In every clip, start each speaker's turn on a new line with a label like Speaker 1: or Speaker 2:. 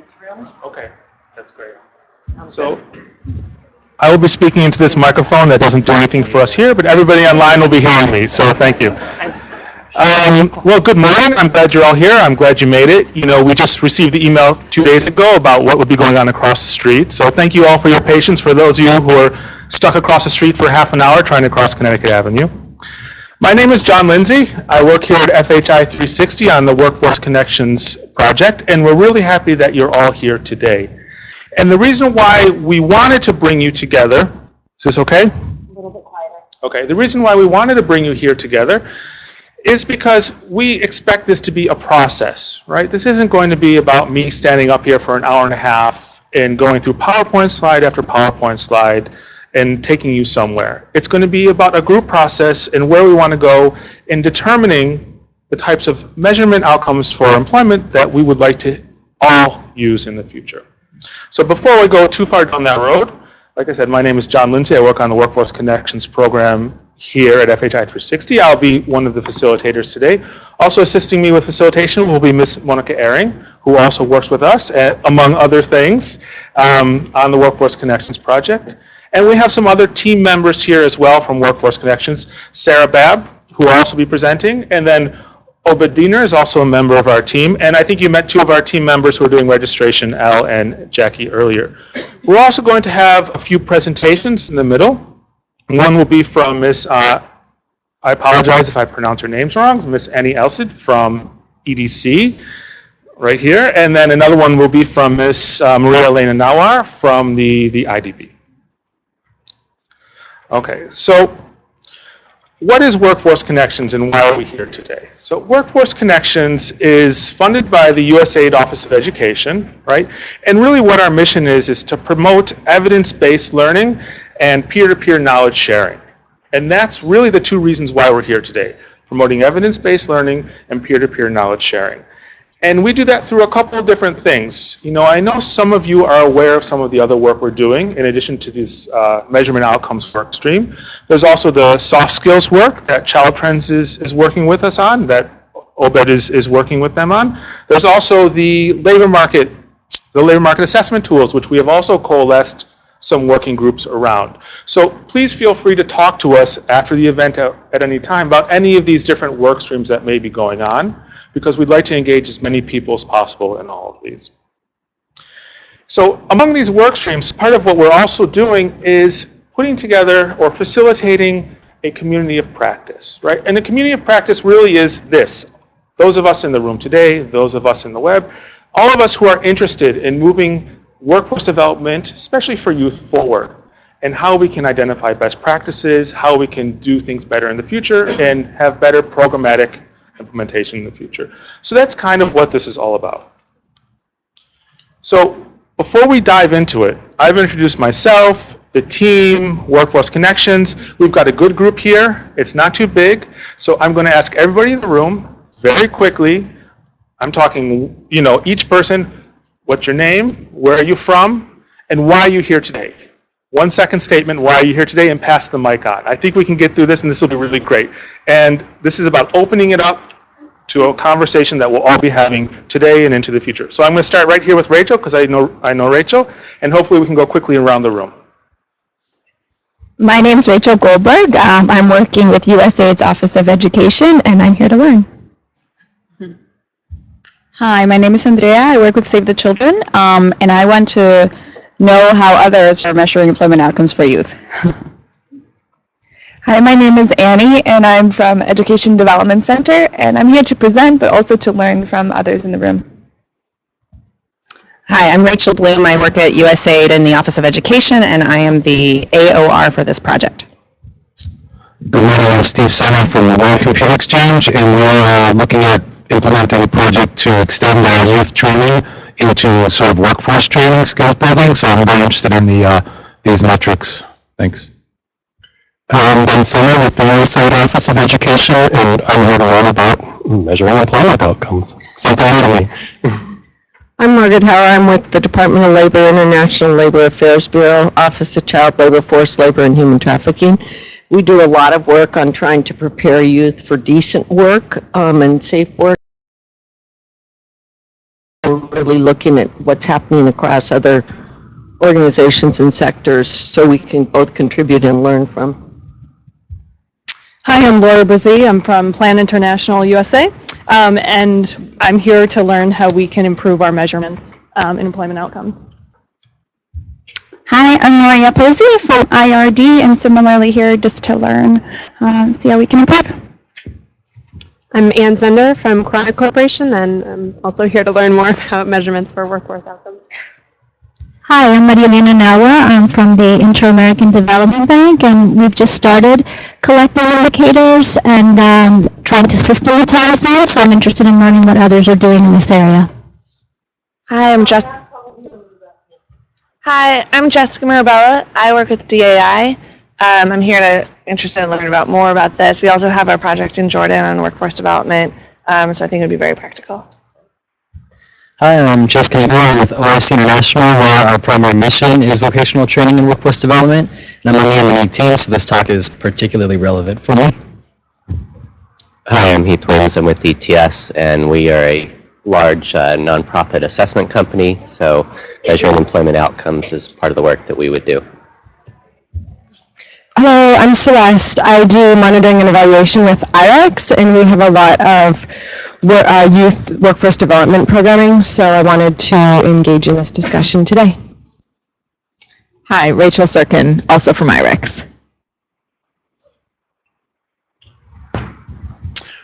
Speaker 1: this room.
Speaker 2: Okay, that's great. So I will be speaking into this microphone that doesn't do anything for us here, but everybody online will be hearing me, so thank you. Well, good morning. I'm glad you're all here. I'm glad you made it. You know, we just received the email 2 days ago about what would be going on across the street, so thank you all for your patience, for those of you who are stuck across the street for half an hour trying to cross Connecticut Avenue. My name is John Lindsay. I work here at FHI 360 on the Workforce Connections project, and we're really happy that you're all here today. And the reason why we wanted to bring you together, is this okay?
Speaker 1: A little bit quieter.
Speaker 2: Okay, the reason why we wanted to bring you here together is because we expect this to be a process, right? This isn't going to be about me standing up here for an hour and a half and going through PowerPoint slide after PowerPoint slide and taking you somewhere. It's going to be about a group process and where we want to go in determining the types of measurement outcomes for employment that we would like to all use in the future. So before we go too far down that road, like I said, my name is John Lindsay. I work on the Workforce Connections program here at FHI 360. I'll be one of the facilitators today. Also assisting me with facilitation will be Ms. Monika Aring, who also works with us, among other things, on the Workforce Connections project. And we have some other team members here as well from Workforce Connections. Sarah Babb, who will also be presenting, and then Obed Diener is also a member of our team, and I think you met two of our team members who are doing registration, Al and Jackie, earlier. We're also going to have a few presentations in the middle. One will be from Miss, I apologize if I pronounce her names wrong, Miss Annie Alcid from EDC, right here, and then another one will be from Miss Maria Elena Nawar from the IDB. Okay, so what is Workforce Connections and why are we here today? So Workforce Connections is funded by the USAID Office of Education, right? And really what our mission is to promote evidence-based learning and peer-to-peer knowledge sharing. And that's really the two reasons why we're here today, promoting evidence-based learning and peer-to-peer knowledge sharing. And we do that through a couple of different things. You know, I know some of you are aware of some of the other work we're doing in addition to this measurement outcomes work stream. There's also the soft skills work that Child Trends is working with us on, that Obed is working with them on. There's also the labor market assessment tools, which we have also coalesced some working groups around. So please feel free to talk to us after the event at any time about any of these different work streams that may be going on, because we'd like to engage as many people as possible in all of these. So among these work streams, part of what we're also doing is putting together or facilitating a community of practice, right? And the community of practice really is this. Those of us in the room today, those of us in the web, all of us who are interested in moving workforce development, especially for youth, forward, and how we can identify best practices, how we can do things better in the future, and have better programmatic implementation in the future. So that's kind of what this is all about. So before we dive into it, I've introduced myself, the team, Workforce Connections. We've got a good group here. It's not too big. So I'm going to ask everybody in the room very quickly. I'm talking, you know, each person, what's your name, where are you from, and why are you here today? 1 second statement, why are you here today, and pass the mic on. I think we can get through this, and this will be really great. And this is about opening it up to a conversation that we'll all be having today and into the future. So I'm going to start right here with Rachel, because I know Rachel, and hopefully we can go quickly around the room.
Speaker 3: My name is Rachel Goldberg. I'm working with USAID's Office of Education, and I'm here to learn.
Speaker 4: Hi, my name is Andrea. I work with Save the Children, and I want to know how others are measuring employment outcomes for youth.
Speaker 3: Hi, my name is Annie, and I'm from Education Development Center, and I'm here to present, but also to learn from others in the room.
Speaker 5: Hi, I'm Rachel Bloom. I work at USAID in the Office of Education, and I am the AOR for this project.
Speaker 6: Good morning, I'm Steve Senna from the World Computer Exchange, and we're looking at implementing a project to extend our youth training into sort of workforce training, skills building, so I'm very interested in these metrics. Thanks. I'm Ben Senna with the USAID Office of Education, and I'm here to learn about measuring employment outcomes. Something new to me.
Speaker 7: I'm Margaret Hauer. I'm with the Department of Labor, International Labor Affairs Bureau, Office of Child Labor, Forced Labor, and Human Trafficking. We do a lot of work on trying to prepare youth for decent work and safe work. regularly looking at what's happening across other organizations and sectors so we can both contribute and learn from.
Speaker 1: Hi, I'm Laura Brzee. I'm from Plan International USA, and I'm here to learn how we can improve our measurements in employment outcomes.
Speaker 3: Hi, I'm Maria Pozzi from IRD, and similarly here just to learn, see how we can improve.
Speaker 8: I'm Ann Zender from Chronic Corporation, and I'm also here to learn more about measurements for workforce outcomes.
Speaker 3: Hi, I'm Maria Elena Nawar. I'm from the Inter-American Development Bank, and we've just started collecting indicators and trying to systematize them, so I'm interested in learning what others are doing in this area.
Speaker 9: Hi, I'm Jessica Mirabella. I work with DAI. I'm here interested in learning more about this. We also have our project in Jordan on workforce development, so I think it would be very practical.
Speaker 10: Hi, I'm Jessica Nawar with OIC International, where our primary mission is vocational training and workforce development. And I'm on the M&E team, so this talk is particularly relevant for me.
Speaker 11: Hi, I'm Heath Williams. I'm with ETS, and we are a large nonprofit assessment company, so measuring employment outcomes is part of the work that we would do.
Speaker 12: Hello, I'm Celeste. I do monitoring and evaluation with IREX, and we have a lot of youth workforce development programming, so I wanted to engage in this discussion today.
Speaker 13: Hi, Rachel Sirkin, also from IREX.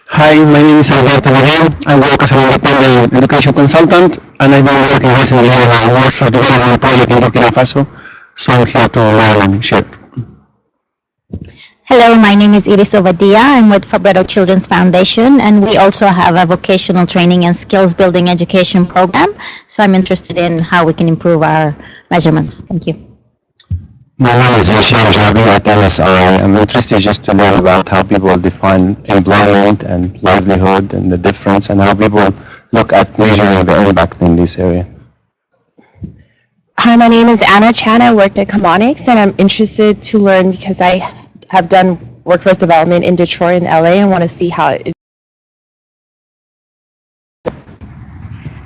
Speaker 6: Hi, my name is Alberto Miguel. I work as an independent education consultant, and I've been working recently on a workforce development project in Burkina Faso, so I'm here to learn and share.
Speaker 3: Hello, my name is Iris Ovadia. I'm with Fabretto Children's Foundation, and we also have a vocational training and skills building education program, so I'm interested in how we can improve our measurements. Thank you.
Speaker 6: My name is Yoshin Jabi at MSI. I'm interested just to learn about how people define employment and livelihood and the difference, and how people look at measuring the impact in this area.
Speaker 14: Hi, my name is Anna Chan. I worked at Convenes, and I'm interested to learn because I have done workforce development in Detroit and LA and want to see how it.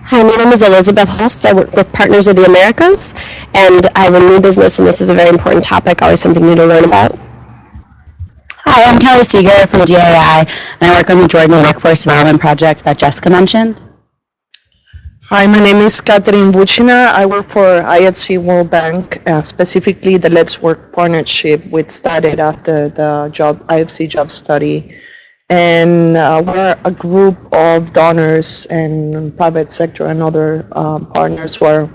Speaker 15: Hi, my name is Elizabeth Holst. I work with Partners of the Americas, and I have a new business, and this is a very important topic, always something new to learn about.
Speaker 16: Hi, I'm Kelly Seeger from DAI, and I work on the Jordan Workforce Development Project that Jessica mentioned.
Speaker 17: Hi, my name is Catherine Buchina. I work for IFC World Bank, specifically the Let's Work partnership, which started after the IFC job study. And we're a group of donors and private sector and other partners who are,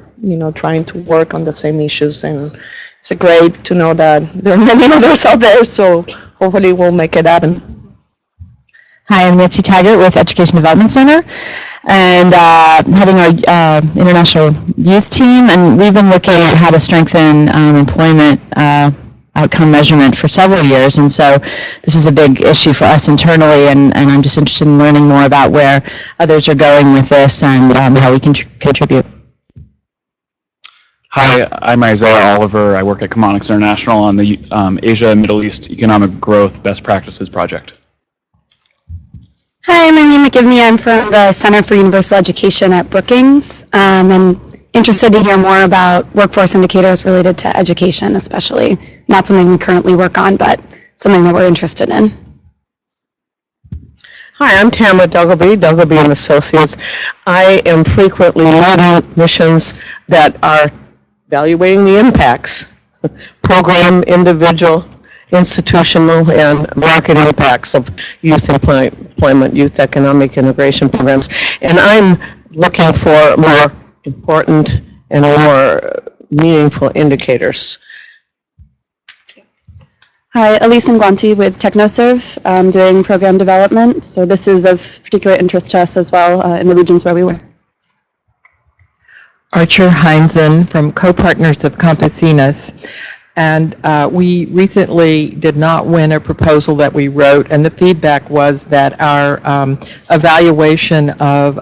Speaker 17: trying to work on the same issues. And it's great to know that there are many others out there, so hopefully we'll make it happen.
Speaker 4: Hi, I'm Nancy Taggart with Education Development Center, and heading our international youth team, and we've been looking at how to strengthen employment outcome measurement for several years, and so this is a big issue for us internally, and I'm just interested in learning more about where others are going with this and how we can contribute.
Speaker 18: Hi, I'm Isaiah Oliver. I work at Chemonics International on the Asia and Middle East Economic Growth Best Practices Project.
Speaker 19: Hi, my name is McGivney. I'm from the Center for Universal Education at Brookings, and interested to hear more about workforce indicators related to education, especially. Not something we currently work on, but something that we're interested in.
Speaker 7: Hi, I'm Tamara Duggleby and Associates. I am frequently leading missions that are evaluating the impacts, program, individual, institutional, and market impacts of youth employment, youth economic integration programs. And I'm looking for more important and more meaningful indicators.
Speaker 1: Hi, Elise Ngwanti with TechnoServe, doing program development. So this is of particular interest to us as well in the regions where we work.
Speaker 13: Archer Heinzen from Co-Partners of Campesinas. And we recently did not win a proposal that we wrote, and the feedback was that our evaluation of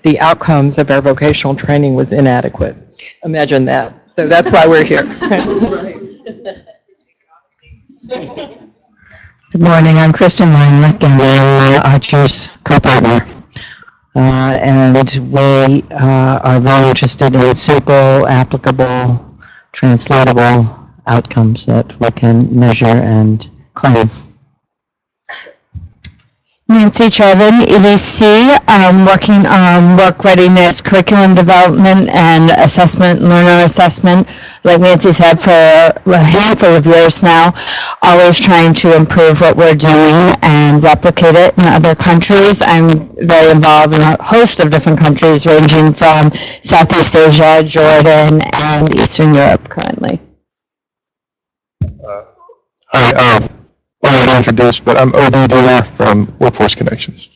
Speaker 13: the outcomes of our vocational training was inadequate. Imagine that. So that's why we're here.
Speaker 20: Good morning, I'm Kristen Leinlich, and I'm Archer's co-partner. And we are very interested in simple, applicable, translatable outcomes that we can measure and claim.
Speaker 4: Nancy Trevin, EDC, working on work readiness, curriculum development, and assessment, learner assessment, like Nancy said, for a handful of years now, always trying to improve what we're doing and replicate it in other countries. I'm very involved in a host of different countries, ranging from Southeast Asia, Jordan, and Eastern Europe currently.
Speaker 21: Hi, already introduced, but I'm O.D. Diller from Workforce Connections.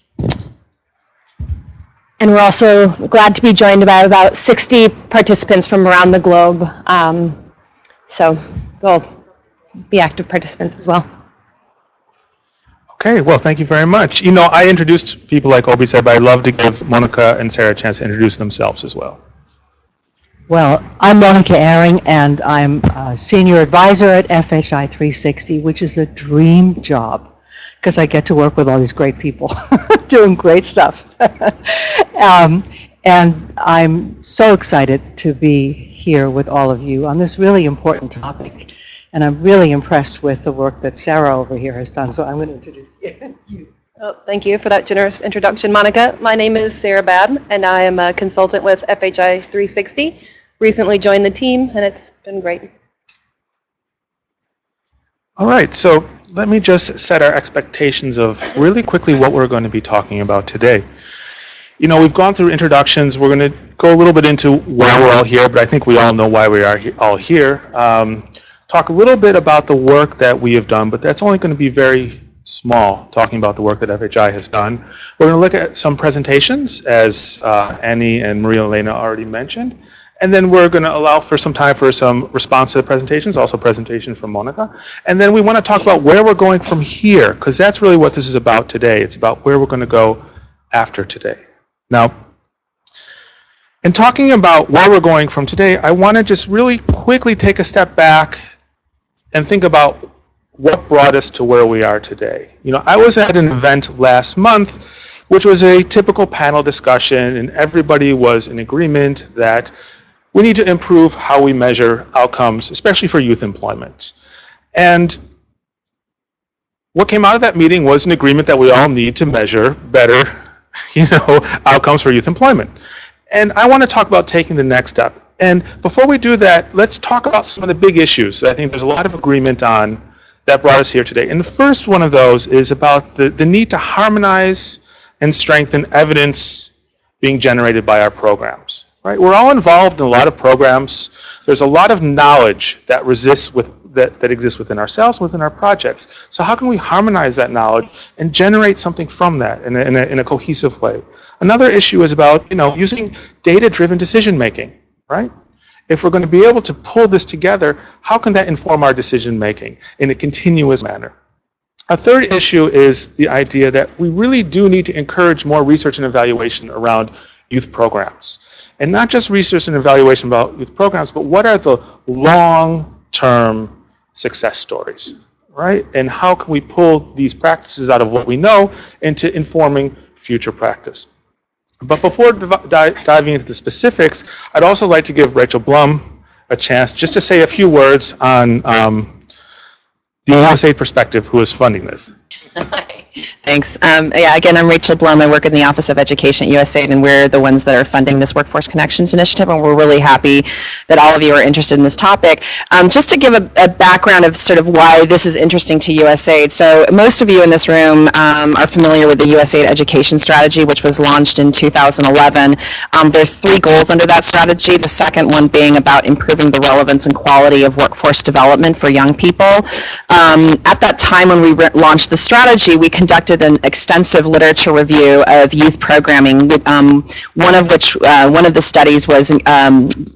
Speaker 14: And we're also glad to be joined by about 60 participants from around the globe. So they'll be active participants as well.
Speaker 2: Okay, well, thank you very much. You know, I introduced people like Obi said, but I'd love to give Monika and Sarah a chance to introduce themselves as well.
Speaker 22: Well, I'm Monika Aring, and I'm a senior advisor at FHI 360, which is a dream job because I get to work with all these great people doing great stuff. And I'm so excited to be here with all of you on this really important topic. And I'm really impressed with the work that Sarah over here has done, so I'm going to introduce you.
Speaker 23: Oh, thank you for that generous introduction, Monika. My name is Sarah Babb, and I am a consultant with FHI 360. Recently joined the team, and it's been great.
Speaker 2: All right, so let me just set our expectations of really quickly what we're going to be talking about today. You know, we've gone through introductions. We're going to go a little bit into why we're all here, but I think we all know why we are all here. Talk a little bit about the work that we have done, but that's only going to be very small, talking about the work that FHI has done. We're going to look at some presentations, as Annie and Maria Elena already mentioned. And then we're going to allow for some time for some response to the presentations, also presentation from Monika. And then we want to talk about where we're going from here, because that's really what this is about today. It's about where we're going to go after today. Now, in talking about where we're going from today, I want to just really quickly take a step back and think about what brought us to where we are today. You know, I was at an event last month, which was a typical panel discussion, and everybody was in agreement that we need to improve how we measure outcomes, especially for youth employment. And what came out of that meeting was an agreement that we all need to measure better, outcomes for youth employment. And I want to talk about taking the next step. And before we do that, let's talk about some of the big issues that I think there's a lot of agreement on that brought us here today. And the first one of those is about the need to harmonize and strengthen evidence being generated by our programs. Right? We're all involved in a lot of programs. There's a lot of knowledge that exists within ourselves, within our projects. So how can we harmonize that knowledge and generate something from that in a cohesive way? Another issue is about using data-driven decision making. Right? If we're going to be able to pull this together, how can that inform our decision making in a continuous manner? A third issue is the idea that we really do need to encourage more research and evaluation around youth programs. And not just research and evaluation about youth programs, but what are the long-term success stories, right? And how can we pull these practices out of what we know into informing future practice? But before diving into the specifics, I'd also like to give Rachel Blum a chance just to say a few words on the USAID perspective, who is funding this.
Speaker 5: Thanks. Yeah, again, I'm Rachel Blum. I work in the Office of Education at USAID, and we're the ones that are funding this Workforce Connections initiative, and we're really happy that all of you are interested in this topic. Just to give a background of sort of why this is interesting to USAID. So most of you in this room are familiar with the USAID Education Strategy, which was launched in 2011. There's 3 goals under that strategy, the second one being about improving the relevance and quality of workforce development for young people. At that time when we launched the strategy, we conducted an extensive literature review of youth programming, one of the studies was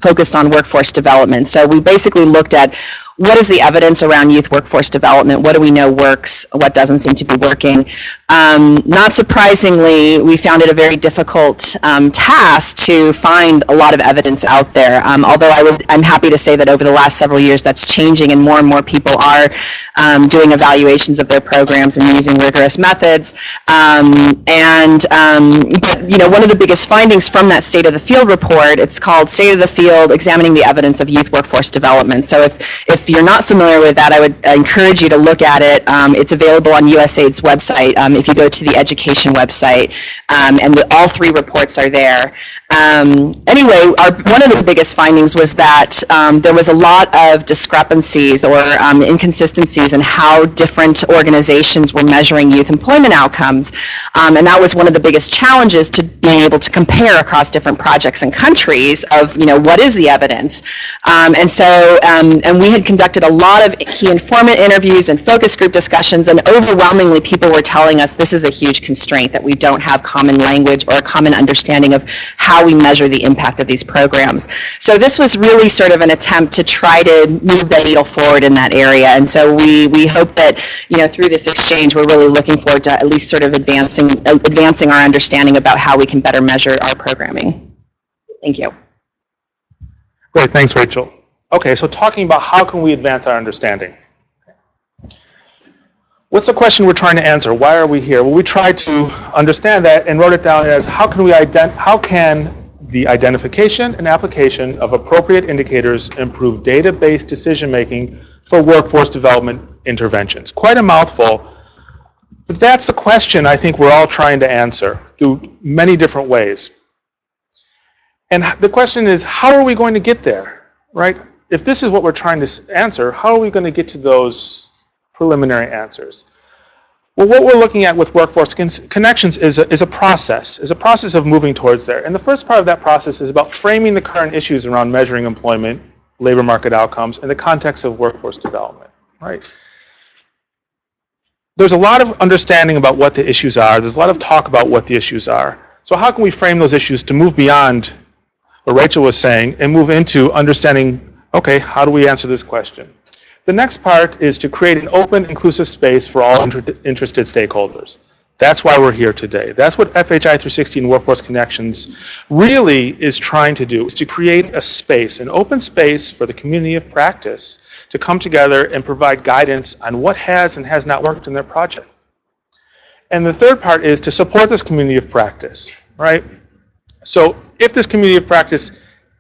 Speaker 5: focused on workforce development. So we basically looked at what is the evidence around youth workforce development? What do we know works? What doesn't seem to be working? Not surprisingly, we found it a very difficult task to find a lot of evidence out there. Although I'm happy to say that over the last several years that's changing, and more people are doing evaluations of their programs and using rigorous methods. But you know, one of the biggest findings from that State of the Field report, it's called State of the Field: Examining the Evidence of Youth Workforce Development. So if you're not familiar with that, I would encourage you to look at it. It's available on USAID's website. If you go to the education website, and all 3 reports are there. Anyway, one of the biggest findings was that there was a lot of discrepancies or inconsistencies in how different organizations were measuring youth employment outcomes, and that was one of the biggest challenges to being able to compare across different projects and countries of, you know, what is the evidence. And we had conducted a lot of key informant interviews and focus group discussions, and overwhelmingly people were telling us this is a huge constraint, that we don't have common language or a common understanding of how we measure the impact of these programs. So this was really sort of an attempt to try to move the needle forward in that area. And so we hope that, you know, through this exchange, we're really looking forward to at least sort of advancing our understanding about how we can better measure our programming. Thank you.
Speaker 2: Great, thanks, Rachel. Okay, so talking about how can we advance our understanding. What's the question we're trying to answer? Why are we here? Well, we tried to understand that and wrote it down as how can the identification and application of appropriate indicators improve data-based decision-making for workforce development interventions. Quite a mouthful, but that's the question I think we're all trying to answer through many different ways. And the question is, how are we going to get there, right? If this is what we're trying to answer, how are we going to get to those preliminary answers? Well, what we're looking at with workforce connections is a process of moving towards there. And the first part of that process is about framing the current issues around measuring employment, labor market outcomes in the context of workforce development, right? There's a lot of understanding about what the issues are. There's a lot of talk about what the issues are. So how can we frame those issues to move beyond what Rachel was saying and move into understanding, okay, how do we answer this question? The next part is to create an open, inclusive space for all interested stakeholders. That's why we're here today. That's what FHI 360 and Workforce Connections really is trying to do, is to create a space, an open space for the community of practice to come together and provide guidance on what has and has not worked in their project. And the third part is to support this community of practice, right? So if this community of practice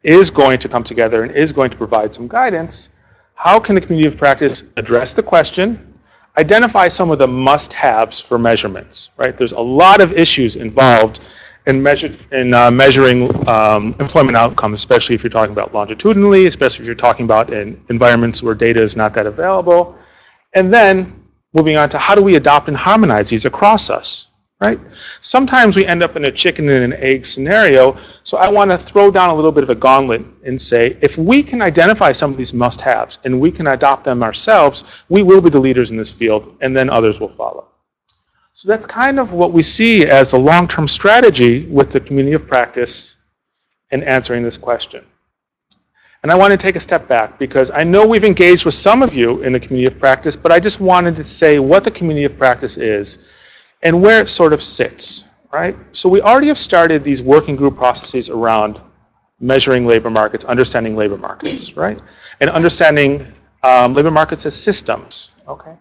Speaker 2: is going to come together and is going to provide some guidance, how can the community of practice address the question, identify some of the must-haves for measurements, right? There's a lot of issues involved in measuring employment outcomes, especially if you're talking about longitudinally, especially if you're talking about in environments where data is not that available. And then moving on to how do we adopt and harmonize these across us, right? Sometimes we end up in a chicken and an egg scenario, so I want to throw down a little bit of a gauntlet and say, if we can identify some of these must-haves and we can adopt them ourselves, we will be the leaders in this field, and then others will follow. So that's kind of what we see as the long-term strategy with the community of practice in answering this question. And I want to take a step back because I know we've engaged with some of you in the community of practice, but I just wanted to say what the community of practice is and where it sort of sits, right? So we already have started these working group processes around measuring labor markets, understanding labor markets, right? And understanding labor markets as systems, okay?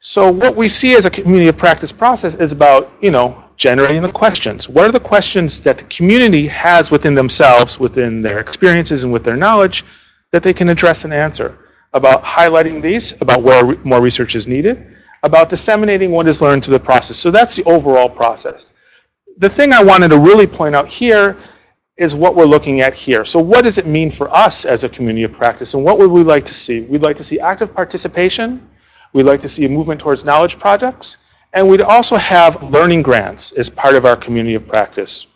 Speaker 2: So what we see as a community of practice process is about, you know, generating the questions. What are the questions that the community has within themselves, within their experiences and with their knowledge that they can address and answer? About highlighting these, about where more research is needed, about disseminating what is learned to the process. So that's the overall process. The thing I wanted to really point out here is what we're looking at here. So what does it mean for us as a community of practice, and what would we like to see? We'd like to see active participation. We'd like to see a movement towards knowledge projects. And we'd also have learning grants as part of our community of practice.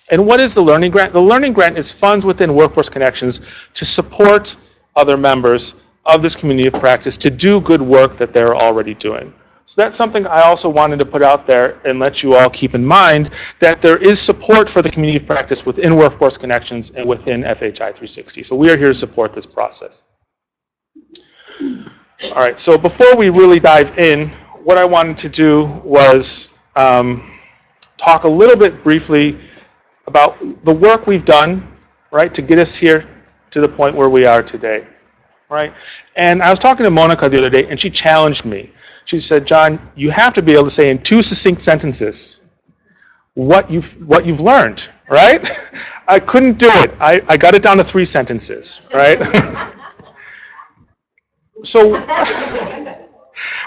Speaker 2: And what is the learning grant? The learning grant is funds within Workforce Connections to support other members of this community of practice to do good work that they're already doing. So that's something I also wanted to put out there and let you all keep in mind, that there is support for the community of practice within Workforce Connections and within FHI 360. So we are here to support this process. All right, so before we really dive in, what I wanted to do was talk a little bit briefly about the work we've done, right, to get us here to the point where we are today, right? And I was talking to Monika the other day, and she challenged me. She said, John, you have to be able to say in 2 succinct sentences what you've learned, right? I couldn't do it. I got it down to 3 sentences, right? So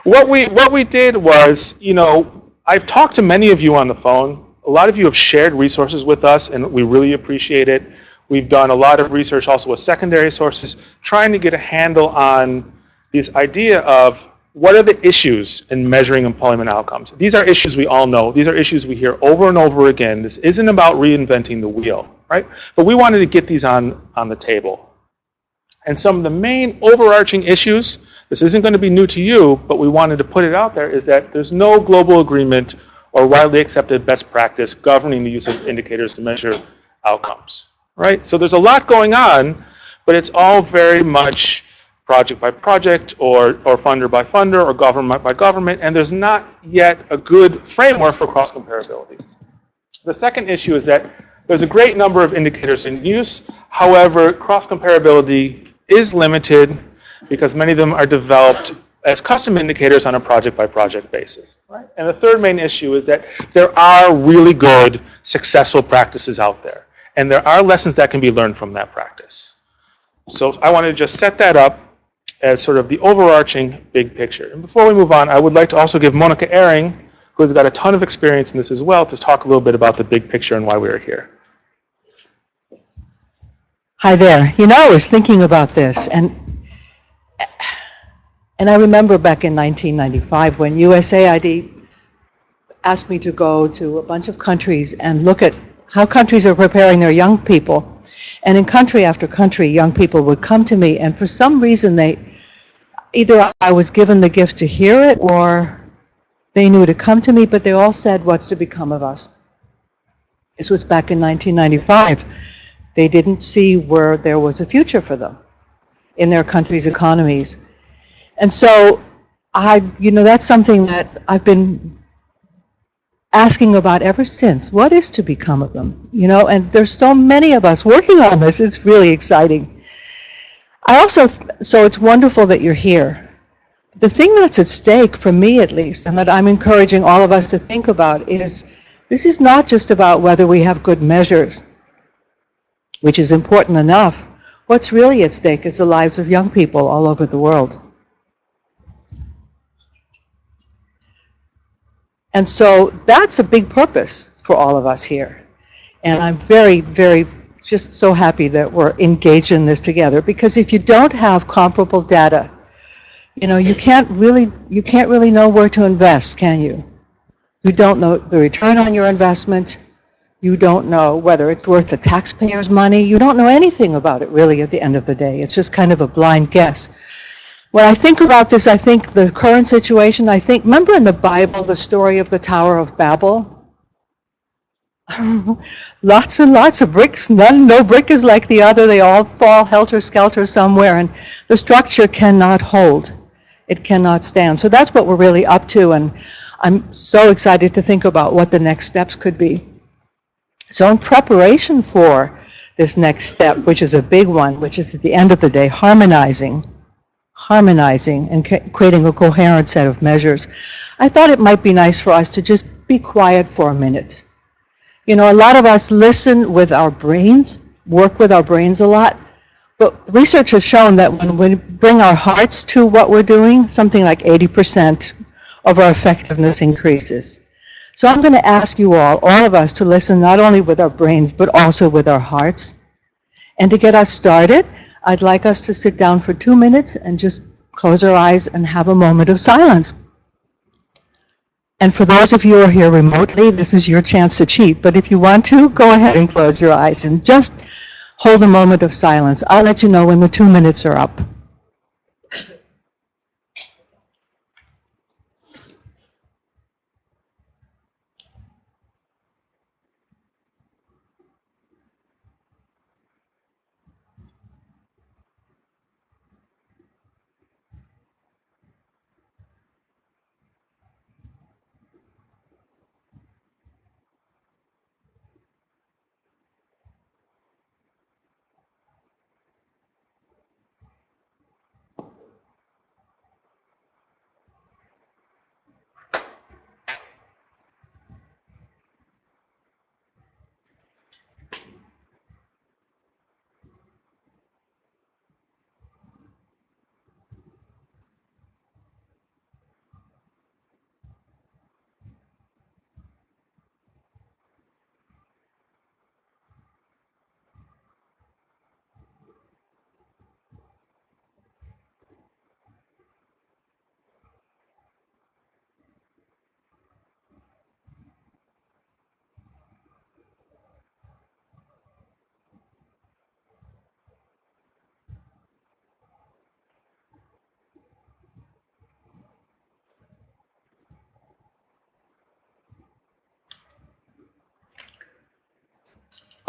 Speaker 2: what we did was, I've talked to many of you on the phone. A lot of you have shared resources with us, and we really appreciate it. We've done a lot of research also with secondary sources, trying to get a handle on this idea of what are the issues in measuring employment outcomes. These are issues we all know. These are issues we hear over and over again. This isn't about reinventing the wheel, right? But we wanted to get these on the table. And some of the main overarching issues, this isn't going to be new to you, but we wanted to put it out there, is that there's no global agreement or widely accepted best practice governing the use of indicators to measure outcomes, right? So there's a lot going on, but it's all very much project by project or funder by funder or government by government, and there's not yet a good framework for cross-comparability. The second issue is that there's a great number of indicators in use. However, cross-comparability is limited because many of them are developed as custom indicators on a project-by-project basis. Right? And the third main issue is that there are really good, successful practices out there, and there are lessons that can be learned from that practice. So I want to just set that up as sort of the overarching big picture. And before we move on, I would like to also give Monika Aring, who has got a ton of experience in this as well, to talk a little bit about the big picture and why we are here.
Speaker 22: Hi there. I was thinking about this, and I remember back in 1995 when USAID asked me to go to a bunch of countries and look at how countries are preparing their young people. And in country after country, young people would come to me, and for some reason either I was given the gift to hear it or they knew to come to me, but they all said, what's to become of us? This was back in 1995. They didn't see where there was a future for them in their country's economies. And so that's something that I've been asking about ever since. What is to become of them? And there's so many of us working on this. It's really exciting. So it's wonderful that you're here. The thing that's at stake, for me at least, and that I'm encouraging all of us to think about is, this is not just about whether we have good measures, which is important enough. What's really at stake is the lives of young people all over the world. And so that's a big purpose for all of us here. And I'm very, very just so happy that we're engaged in this together, because if you don't have comparable data, you can't really know where to invest, can you? You don't know the return on your investment. You don't know whether it's worth the taxpayers' money. You don't know anything about it really at the end of the day. It's just kind of a blind guess. When I think about this, I think the current situation, remember in the Bible, the story of the Tower of Babel? Lots and lots of bricks, no brick is like the other. They all fall helter-skelter somewhere, and the structure cannot hold. It cannot stand. So that's what we're really up to, and I'm so excited to think about what the next steps could be. So in preparation for this next step, which is a big one, which is at the end of the day, harmonizing and creating a coherent set of measures, I thought it might be nice for us to just be quiet for a minute. A lot of us listen with our brains, work with our brains a lot, but research has shown that when we bring our hearts to what we're doing, something like 80% of our effectiveness increases. So I'm going to ask you all of us, to listen not only with our brains, but also with our hearts. And to get us started, I'd like us to sit down for 2 minutes and just close our eyes and have a moment of silence. And for those of you who are here remotely, this is your chance to cheat. But if you want to, go ahead and close your eyes and just hold a moment of silence. I'll let you know when the 2 minutes are up.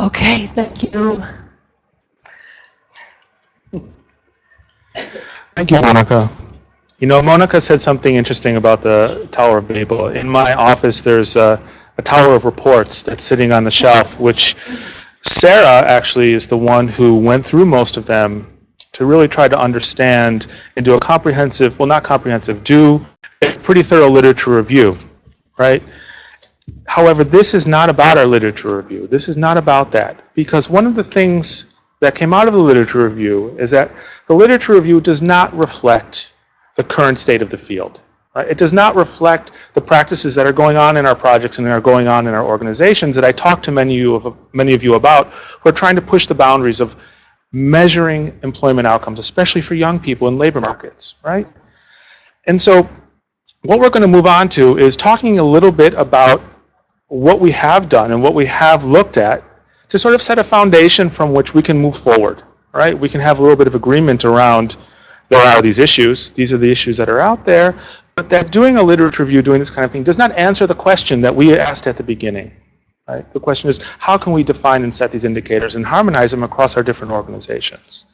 Speaker 7: Okay, thank you.
Speaker 21: Thank you, Monika.
Speaker 2: You know, Monika said something interesting about the Tower of Babel. In my office, there's a tower of reports that's sitting on the shelf, which Sarah actually is the one who went through most of them to really try to understand and do a comprehensive, well, not comprehensive, do a pretty thorough literature review, right? However, this is not about our literature review. This is not about that, because one of the things that came out of the literature review is that the literature review does not reflect the current state of the field. Right? It does not reflect the practices that are going on in our projects and that are going on in our organizations that I talked to many of you about, who are trying to push the boundaries of measuring employment outcomes, especially for young people in labor markets, right? And so what we're going to move on to is talking a little bit about what we have done and what we have looked at to sort of set a foundation from which we can move forward, right? We can have a little bit of agreement around there are these issues, these are the issues that are out there, but that doing a literature review, doing this kind of thing, does not answer the question that we asked at the beginning. Right? The question is, how can we define and set these indicators and harmonize them across our different organizations?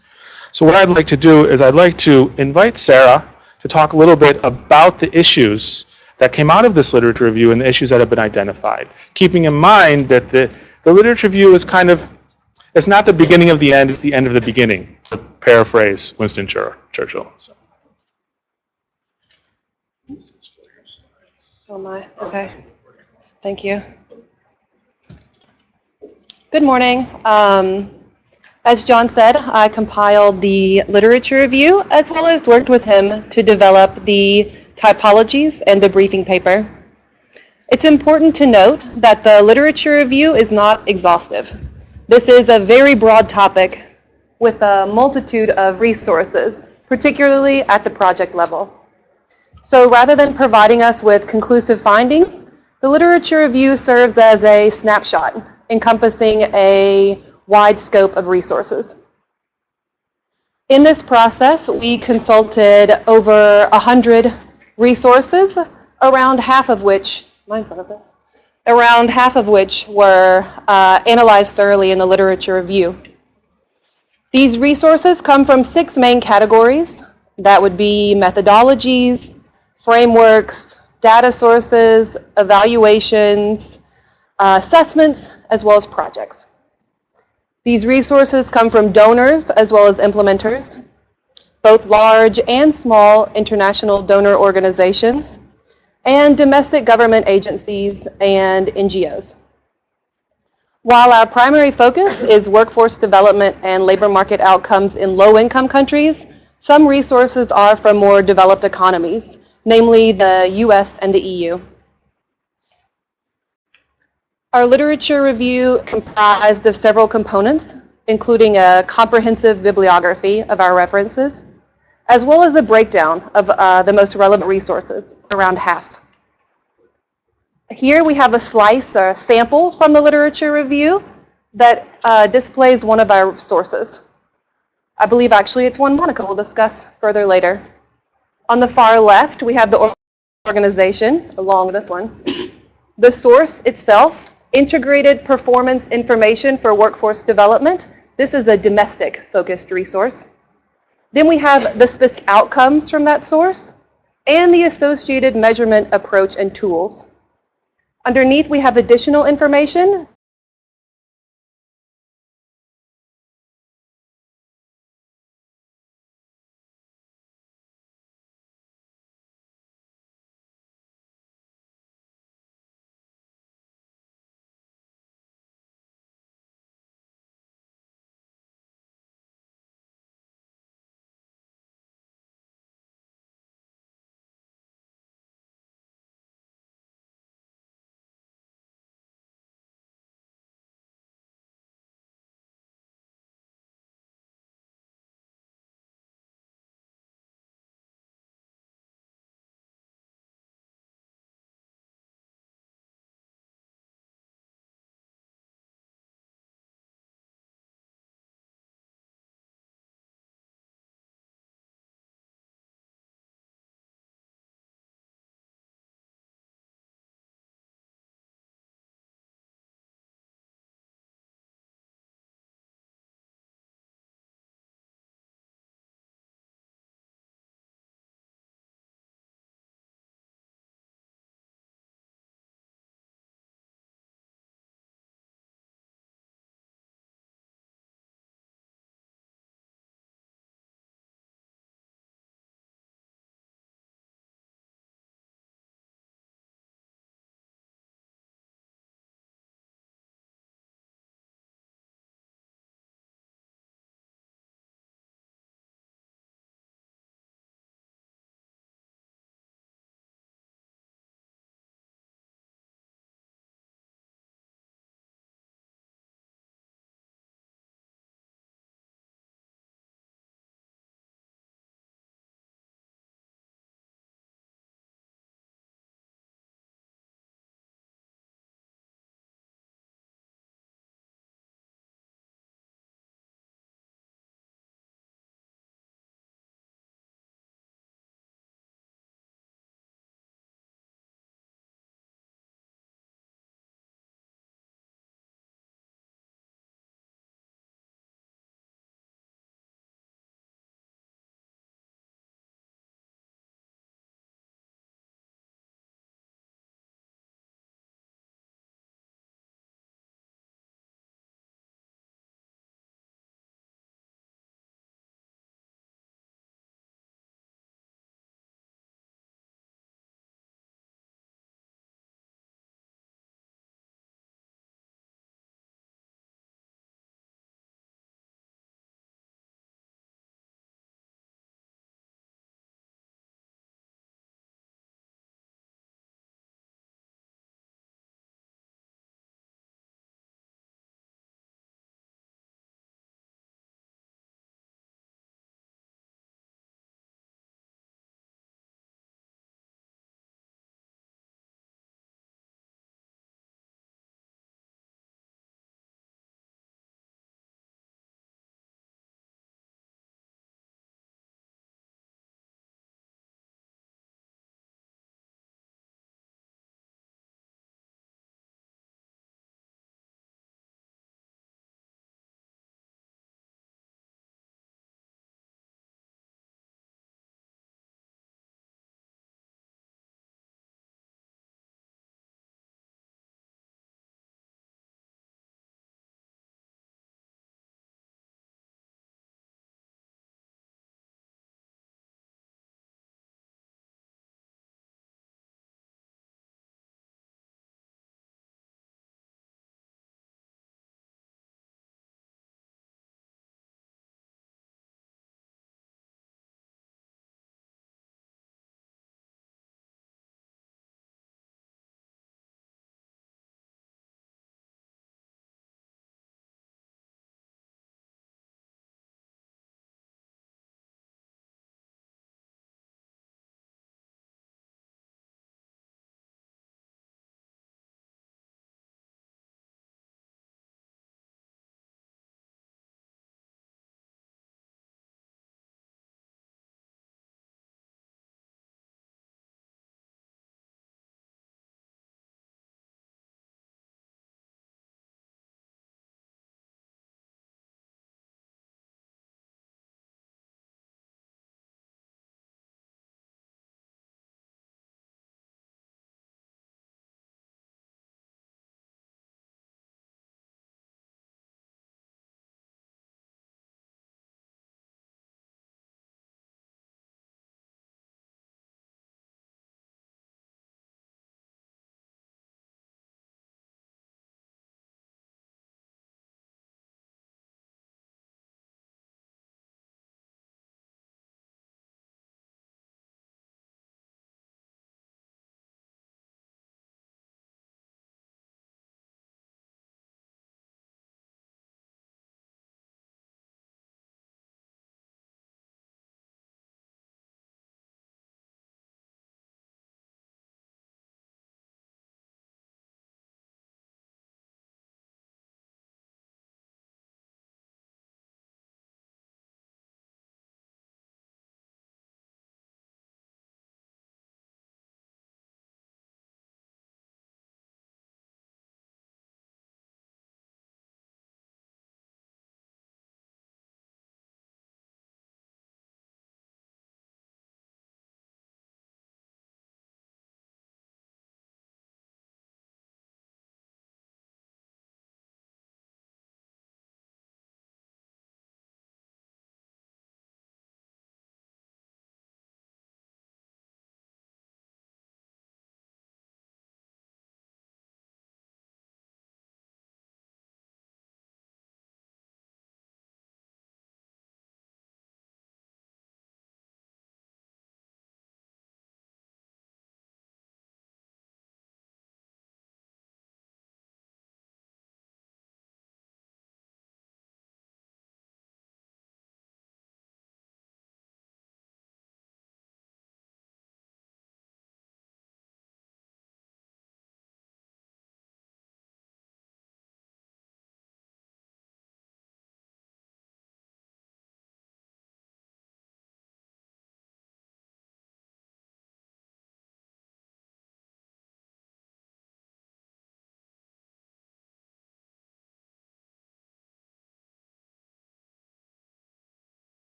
Speaker 2: So what I'd like to do is I'd like to invite Sarah to talk a little bit about the issues that came out of this literature review and the issues that have been identified, keeping in mind that the literature review is kind of, it's not the beginning of the end, it's the end of the beginning, to paraphrase Winston Churchill. So.
Speaker 23: Oh my, okay. Thank you. Good morning. As John said, I compiled the literature review as well as worked with him to develop the typologies and the briefing paper. It's important to note that the literature review is not exhaustive. This is a very broad topic with a multitude of resources, particularly at the project level. So rather than providing us with conclusive findings, the literature review serves as a snapshot encompassing a wide scope of resources. In this process, we consulted over 100 resources, around half of which were analyzed thoroughly in the literature review. These resources come from 6 main categories. That would be methodologies, frameworks, data sources, evaluations, assessments, as well as projects. These resources come from donors as well as implementers, both large and small international donor organizations, and domestic government agencies and NGOs. While our primary focus is workforce development and labor market outcomes in low-income countries, some resources are from more developed economies, namely the US and the EU. Our literature review comprised of several components, including a comprehensive bibliography of our references, as well as a breakdown of the most relevant resources, around half. Here we have a slice or a sample from the literature review that displays one of our sources. I believe actually it's one Monika will discuss further later. On the far left, we have the organization, along this one. The source itself, Integrated Performance Information for Workforce Development. This is a domestic-focused resource. Then we have the specific outcomes from that source and the associated measurement approach and tools. Underneath, we have additional information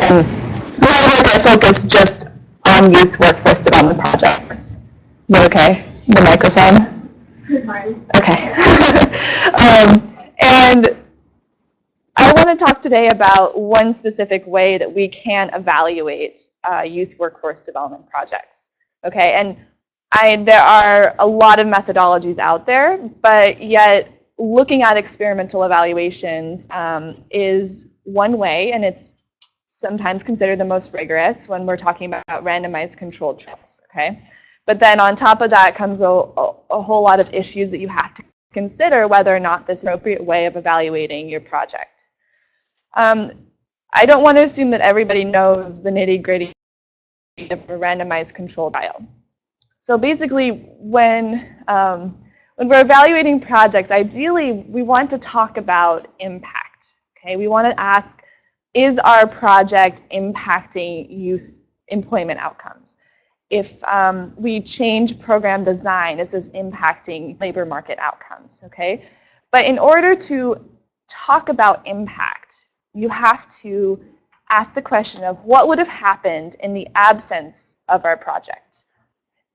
Speaker 5: and a lot of work I focus just on youth workforce development projects. Is that okay? The microphone? Okay. And I want to talk today about one specific way that we can evaluate youth workforce development projects. Okay, and there are a lot of methodologies out there, but yet looking at experimental evaluations is one way, and it's sometimes considered the most rigorous when we're talking about randomized controlled trials. Okay, but then on top of that comes a whole lot of issues that you have to consider whether or not this is an appropriate way of evaluating your project. I don't want to assume that everybody knows the nitty-gritty of a randomized controlled trial. So basically, when we're evaluating projects, ideally we want to talk about impact. Okay, we want to ask, is our project impacting youth employment outcomes? If we change program design, is this impacting labor market outcomes? Okay, but in order to talk about impact, you have to ask the question of what would have happened in the absence of our project.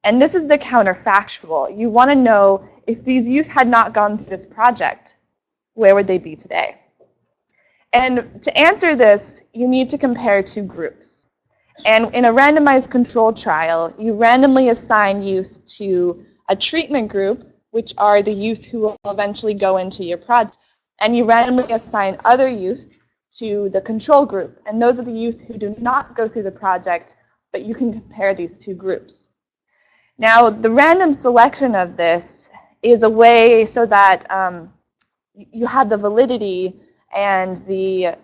Speaker 5: And this is the counterfactual. You want to know if these youth had not gone through this project, where would they be today? And to answer this, you need to compare two groups. And in a randomized controlled trial, you randomly assign youth to a treatment group, which are the youth who will eventually go into your project, and you randomly assign other youth to the control group. And those are the youth who do not go through the project, but you can compare these two groups. Now, the random selection of this is a way so that you have the validity and the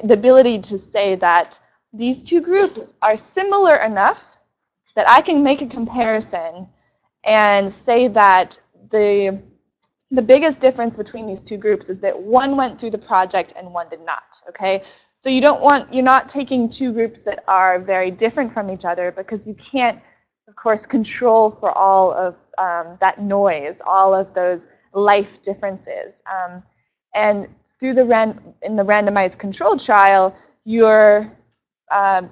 Speaker 5: ability to say that these two groups are similar enough that I can make a comparison and say that the biggest difference between these two groups is that one went through the project and one did not. Okay, so you're not taking two groups that are very different from each other, because you can't, of course, control for all of that noise, all of those life differences. And through in the randomized controlled trial, you're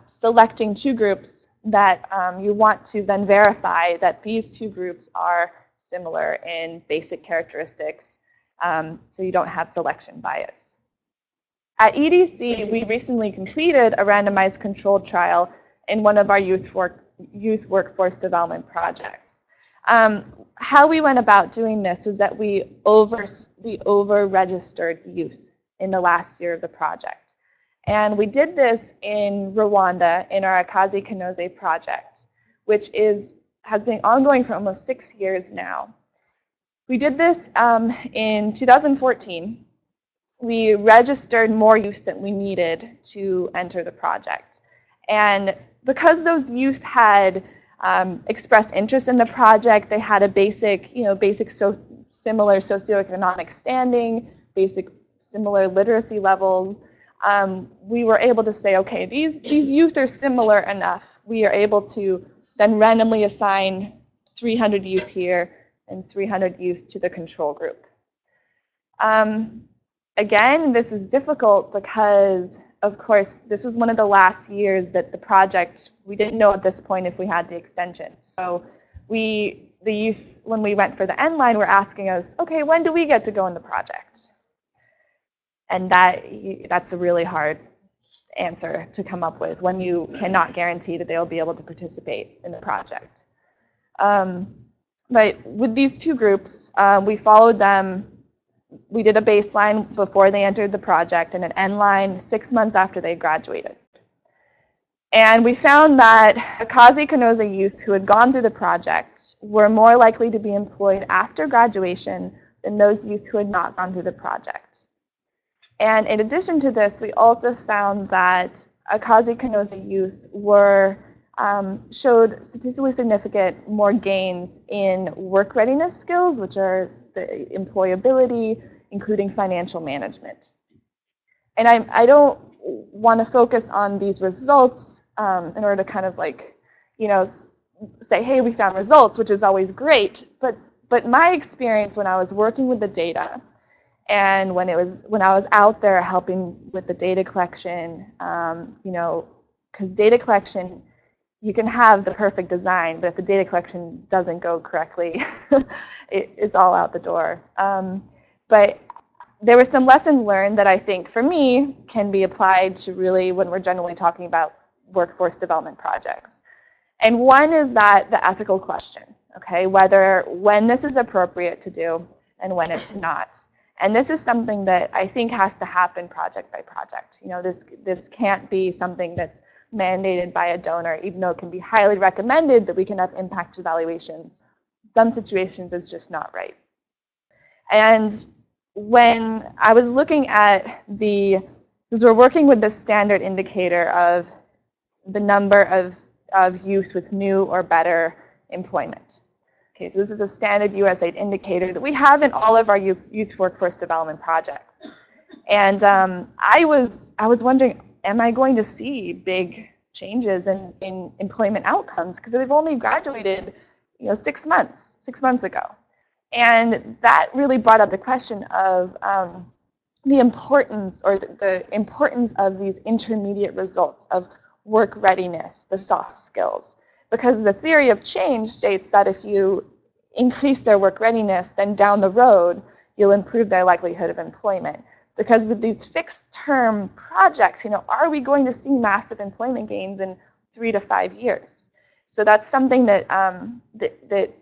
Speaker 5: selecting two groups that you want to then verify that these two groups are similar in basic characteristics, so you don't have selection bias. At EDC, we recently completed a randomized controlled trial in one of our youth workforce development projects. How we went about doing this was that we over-registered youth in the last year of the project. And we did this in Rwanda in our Akazi Kanoze project, which has been ongoing for almost 6 years now. We did this in 2014. We registered more youth than we needed to enter the project. And because those youth had expressed interest in the project, they had a similar socioeconomic standing, basic similar literacy levels, we were able to say, okay, these youth are similar enough. We are able to then randomly assign 300 youth here and 300 youth to the control group. Again, this is difficult because, of course, this was one of the last years that the project, we didn't know at this point if we had the extension. So the youth, when we went for the end line, were asking us, okay, when do we get to go in the project? And that's a really hard answer to come up with when you cannot guarantee that they'll be able to participate in the project. But with these two groups, we followed them. We did a baseline before they entered the project and an end line 6 months after they graduated. And we found that Akazi Kanoze youth who had gone through the project were more likely to be employed after graduation than those youth who had not gone through the project. And in addition to this, we also found that Akazi Kanoze youth showed statistically significant more gains in work readiness skills, which are the employability, including financial management. And I don't want to focus on these results in order to kind of say, hey, we found results, which is always great. But my experience when I was working with the data
Speaker 8: And when I was out there helping with the data collection, because data collection, you can have the perfect design, but if the data collection doesn't go correctly, it's all out the door. But there were some lessons learned that I think, for me, can be applied to really when we're generally talking about workforce development projects. And one is that the ethical question, okay, when this is appropriate to do and when it's not. And this is something that I think has to happen project by project. This can't be something that's mandated by a donor, even though it can be highly recommended that we can have impact evaluations. Some situations it's just not right. And when I was looking at because we're working with the standard indicator of the number of youth with new or better employment. Okay, so this is a standard USAID indicator that we have in all of our youth workforce development projects. And I was wondering, am I going to see big changes in employment outcomes? Because they've only graduated 6 months ago. And that really brought up the question of the importance of these intermediate results of work readiness, the soft skills. Because the theory of change states that if you increase their work readiness, then down the road, you'll improve their likelihood of employment. Because with these fixed term projects, are we going to see massive employment gains in 3 to 5 years? So that's something that that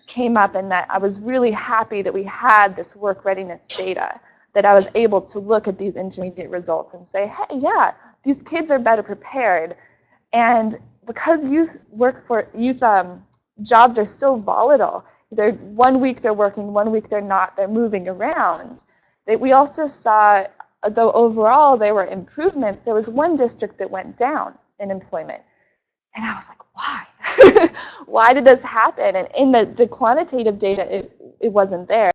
Speaker 8: came up, and that I was really happy that we had this work readiness data, that I was able to look at these intermediate results and say, hey, yeah, these kids are better prepared. And because youth jobs are so volatile, one week they're working, 1 week they're not, they're moving around. We also saw, though overall there were improvements, there was one district that went down in employment. And I was like, why? Why did this happen? And in the quantitative data, it wasn't there.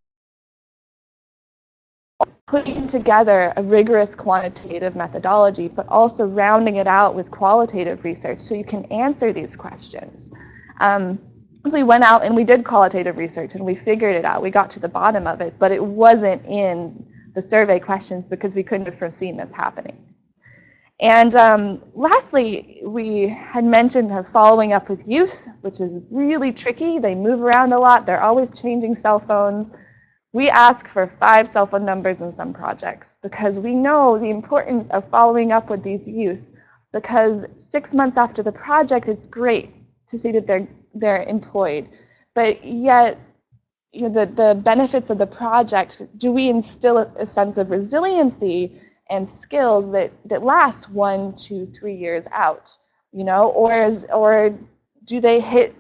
Speaker 8: Putting together a rigorous quantitative methodology, but also rounding it out with qualitative research so you can answer these questions. So we went out and we did qualitative research and we figured it out. We got to the bottom of it, but it wasn't in the survey questions because we couldn't have foreseen this happening. And lastly, we had mentioned following up with youth, which is really tricky. They move around a lot. They're always changing cell phones. We ask for 5 cell phone numbers in some projects because we know the importance of following up with these youth, because 6 months after the project, it's great to see that they're employed. But yet, the benefits of the project, do we instill a sense of resiliency and skills that last 1, 2, 3 years out, or do they hit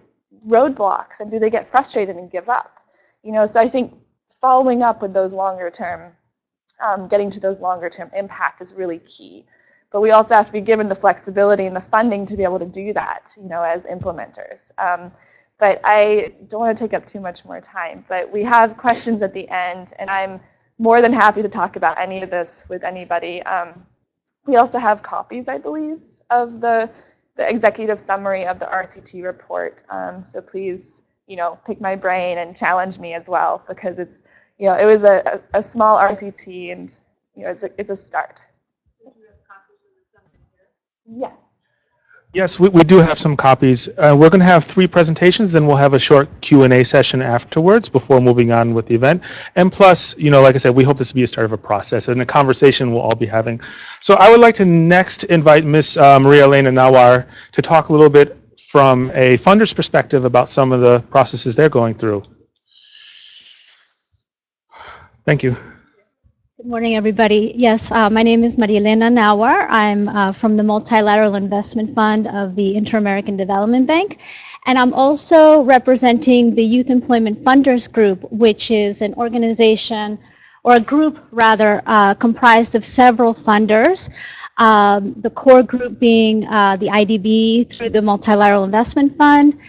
Speaker 8: roadblocks and do they get frustrated and give up? So I think following up with those longer term, getting to those longer term impact is really key. But we also have to be given the flexibility and the funding to be able to do that, as implementers. But I don't want to take up too much more time. But we have questions at the end, and I'm more than happy to talk about any of this with anybody. We also have copies, I believe, of the executive summary of the RCT report. So please, pick my brain and challenge me as well, because it's, it was a small RCT, and it's a start. Yeah.
Speaker 2: Yes, we do have some copies. We're going to have 3 presentations, then we'll have a short Q&A session afterwards before moving on with the event. And plus, like I said, we hope this to be a start of a process and a conversation we'll all be having. So I would like to next invite Ms. Maria Elena Nawar to talk a little bit from a funder's perspective about some of the processes they're going through. Thank you.
Speaker 3: Good morning, everybody. Yes, my name is Maria Elena Nawar. I'm from the Multilateral Investment Fund of the Inter-American Development Bank. And I'm also representing the Youth Employment Funders Group, which is an organization, or a group rather, comprised of several funders. The core group being the IDB through the Multilateral Investment Fund,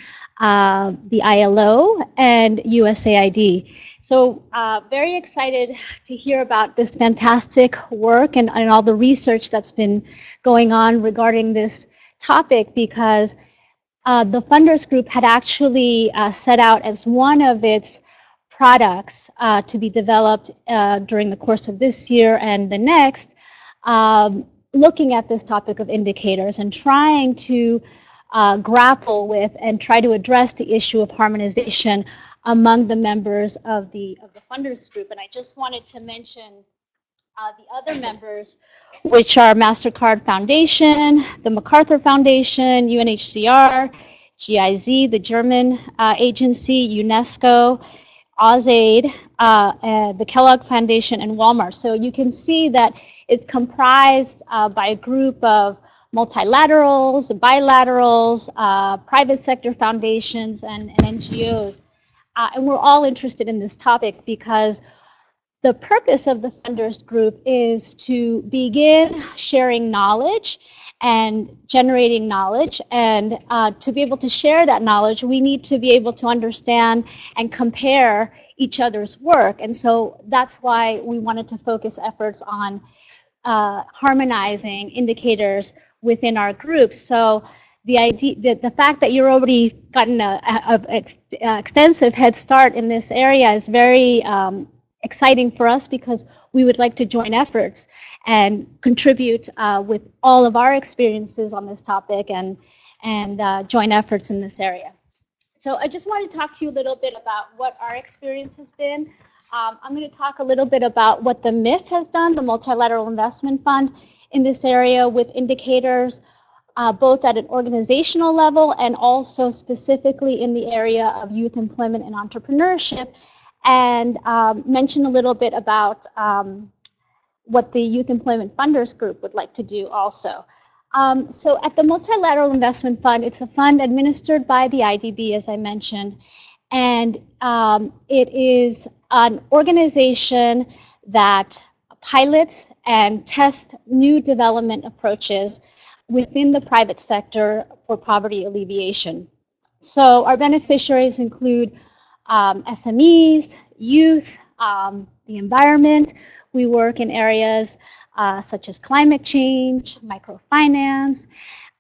Speaker 3: the ILO, and USAID. So very excited to hear about this fantastic work and all the research that's been going on regarding this topic, because the funders group had actually set out as one of its products to be developed during the course of this year and the next, looking at this topic of indicators and trying to grapple with and try to address the issue of harmonization among the members of the funders group. And I just wanted to mention the other members, which are MasterCard Foundation, the MacArthur Foundation, UNHCR, GIZ, the German agency, UNESCO, AusAid, the Kellogg Foundation, and Walmart. So you can see that it's comprised by a group of multilaterals, bilaterals, private sector foundations, and NGOs. And we're all interested in this topic because the purpose of the funders group is to begin sharing knowledge and generating knowledge. And to be able to share that knowledge, we need to be able to understand and compare each other's work. And so that's why we wanted to focus efforts on harmonizing indicators within our group. So the idea, the fact that you're already gotten an extensive head start in this area is very exciting for us, because we would like to join efforts and contribute with all of our experiences on this topic and join efforts in this area. So I just wanted to talk to you a little bit about what our experience has been. I'm going to talk a little bit about what the MIF has done, the Multilateral Investment Fund, in this area with indicators, both at an organizational level and also specifically in the area of youth employment and entrepreneurship, and mention a little bit about what the Youth Employment Funders Group would like to do also. So at the Multilateral Investment Fund, it's a fund administered by the IDB, as I mentioned, and it is an organization that pilots and tests new development approaches within the private sector for poverty alleviation. So our beneficiaries include SMEs, youth, the environment. We work in areas such as climate change, microfinance,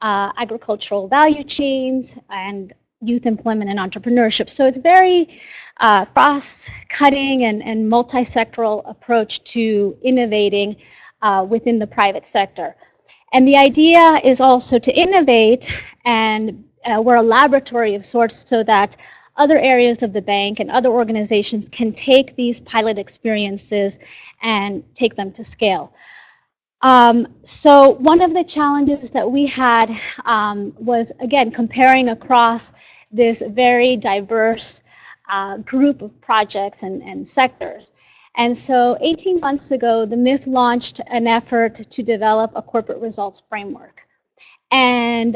Speaker 3: agricultural value chains, and youth employment and entrepreneurship. So it's very cross-cutting and multi-sectoral approach to innovating within the private sector. And the idea is also to innovate, and we're a laboratory of sorts so that other areas of the bank and other organizations can take these pilot experiences and take them to scale. So one of the challenges that we had was, again, comparing across this very diverse group of projects and sectors. And so 18 months ago, the MIF launched an effort to develop a corporate results framework. And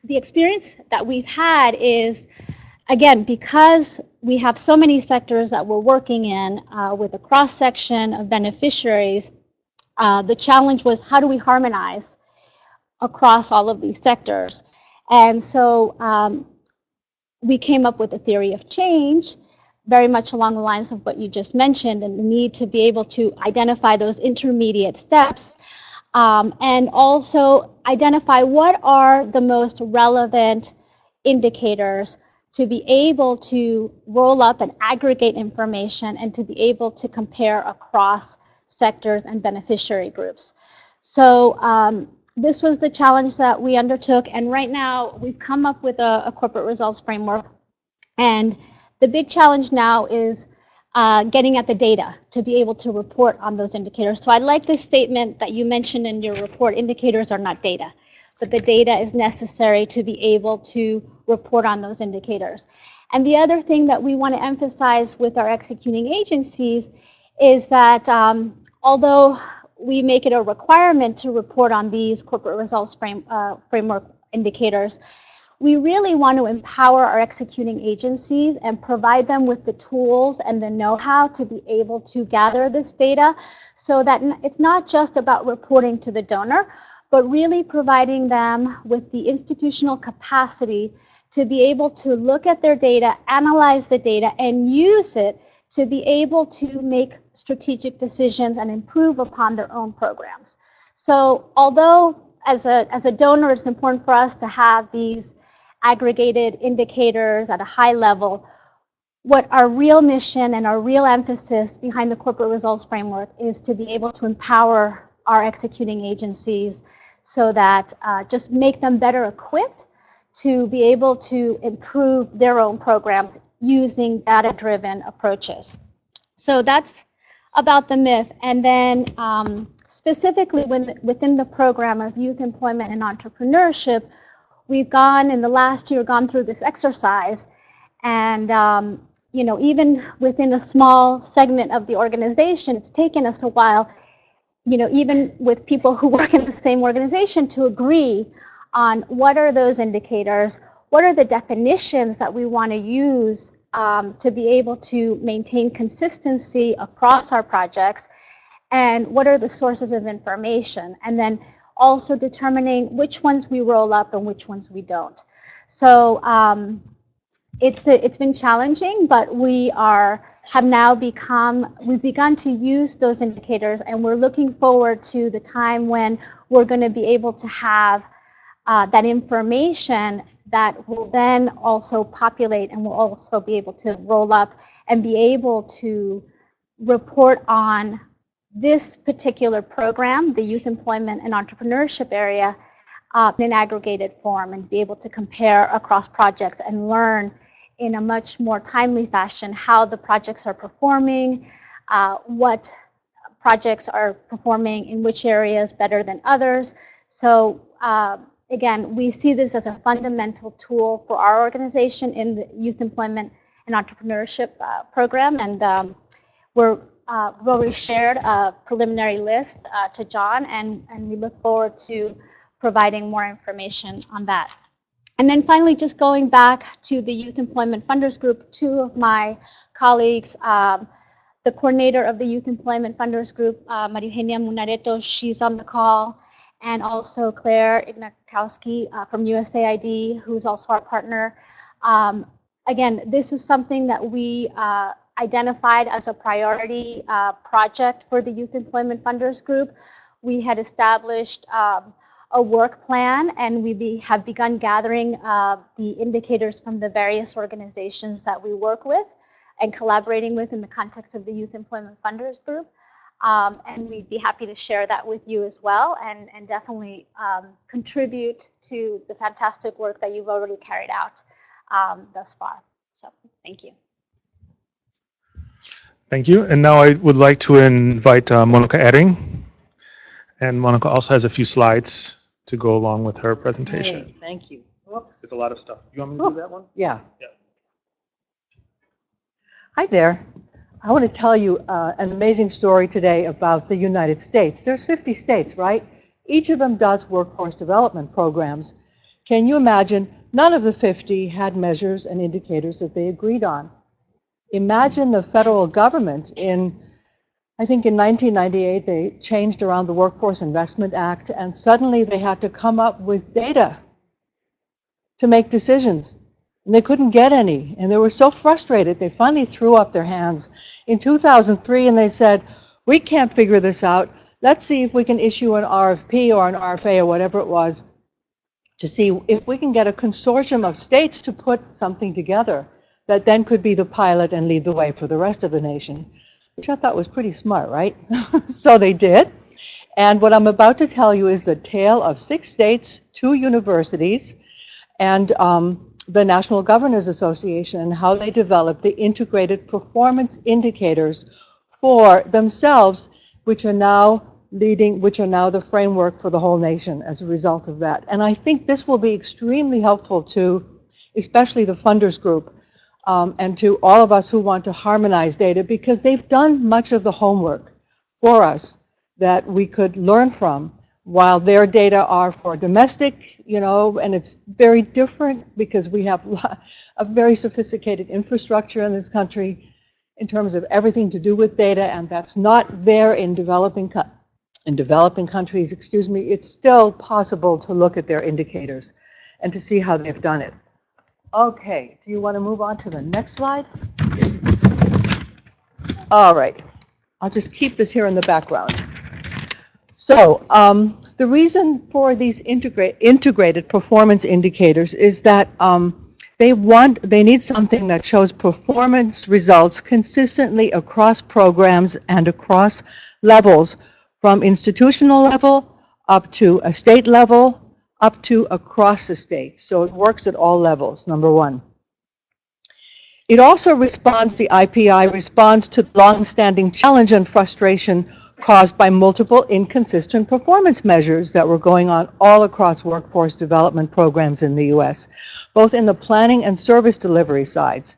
Speaker 3: the experience that we've had is, again, because we have so many sectors that we're working in with a cross-section of beneficiaries, the challenge was, how do we harmonize across all of these sectors? And so we came up with a theory of change, very much along the lines of what you just mentioned, and the need to be able to identify those intermediate steps, and also identify what are the most relevant indicators to be able to roll up and aggregate information and to be able to compare across sectors and beneficiary groups. So this was the challenge that we undertook, and right now we've come up with a corporate results framework, and the big challenge now is getting at the data to be able to report on those indicators. So I like this statement that you mentioned in your report: indicators are not data, but the data is necessary to be able to report on those indicators. And the other thing that we want to emphasize with our executing agencies is that although we make it a requirement to report on these corporate results framework indicators, we really want to empower our executing agencies and provide them with the tools and the know-how to be able to gather this data, so that it's not just about reporting to the donor, but really providing them with the institutional capacity to be able to look at their data, analyze the data, and use it to be able to make strategic decisions and improve upon their own programs. So although as a donor, it's important for us to have these aggregated indicators at a high level,
Speaker 9: what our real mission and our real emphasis behind the corporate results framework is to be able to empower our executing agencies so that just make them better equipped to be able to improve their own programs using data-driven approaches. So that's about the myth. And then specifically within the program of youth employment and entrepreneurship, we've in the last year, gone through this exercise. And you know, even within a small segment of the organization, it's taken us a while, you know, even with people who work in the same organization, to agree on what are those indicators, what are the definitions that we want to use to be able to maintain consistency across our projects, and what are the sources of information, and then also determining which ones we roll up and which ones we don't. So it's been challenging, but we've begun to use those indicators, and we're looking forward to the time when we're going to be able to have that information that will then also populate, and we'll also be able to roll up and be able to report on this particular program, the youth employment and entrepreneurship area, in an aggregated form, and be able to compare across projects and learn in a much more timely fashion how the projects are performing, what projects are performing in which areas better than others. So again, we see this as a fundamental tool for our organization in the youth employment and entrepreneurship program. And we've already shared a preliminary list to John, and we look forward to providing more information on that. And then finally, just going back to the Youth Employment Funders Group, two of my colleagues, the coordinator of the Youth Employment Funders Group, Maria Eugenia Munareto, she's on the call, and also Claire Ignakowski from USAID, who's also our partner. Again, this is something that we identified as a priority project for the Youth Employment Funders Group. We had established a work plan, and we have begun gathering the indicators from the various organizations that we work with and collaborating with in the context of the Youth Employment Funders Group. And we'd be happy to share that with you as well, and definitely contribute to the fantastic work that you've already carried out thus far. So thank you.
Speaker 2: Thank you. And now I would like to invite Monika Aring. And Monika also has a few slides to go along with her presentation.
Speaker 22: Hey, thank you.
Speaker 2: Oops. There's a lot of stuff. You want me to do that one?
Speaker 22: Yeah.
Speaker 2: Yeah.
Speaker 22: Hi there. I want to tell you an amazing story today about the United States. There's 50 states, right? Each of them does workforce development programs. Can you imagine, none of the 50 had measures and indicators that they agreed on. Imagine the federal government I think in 1998, they changed around the Workforce Investment Act, and suddenly they had to come up with data to make decisions. And they couldn't get any, and they were so frustrated, they finally threw up their hands in 2003, and they said, we can't figure this out. Let's see if we can issue an RFP or an RFA or whatever it was to see if we can get a consortium of states to put something together that then could be the pilot and lead the way for the rest of the nation. Which I thought was pretty smart, right? So they did. And what I'm about to tell you is the tale of 6 states, 2 universities, and the National Governors Association, and how they developed the integrated performance indicators for themselves, which are now the framework for the whole nation as a result of that. And I think this will be extremely helpful to especially the funders group, and to all of us who want to harmonize data, because they've done much of the homework for us that we could learn from, while their data are for domestic, you know, and it's very different because we have a very sophisticated infrastructure in this country in terms of everything to do with data, and that's not there in developing countries, excuse me. It's still possible to look at their indicators and to see how they've done it. Okay, do you want to move on to the next slide? All right, I'll just keep this here in the background. So the reason for these integrated performance indicators is that They need something that shows performance results consistently across programs and across levels, from institutional level up to a state level, up to across the state. So it works at all levels, number one. It also responds, the IPI responds to long-standing challenge and frustration caused by multiple inconsistent performance measures that were going on all across workforce development programs in the US, both in the planning and service delivery sides.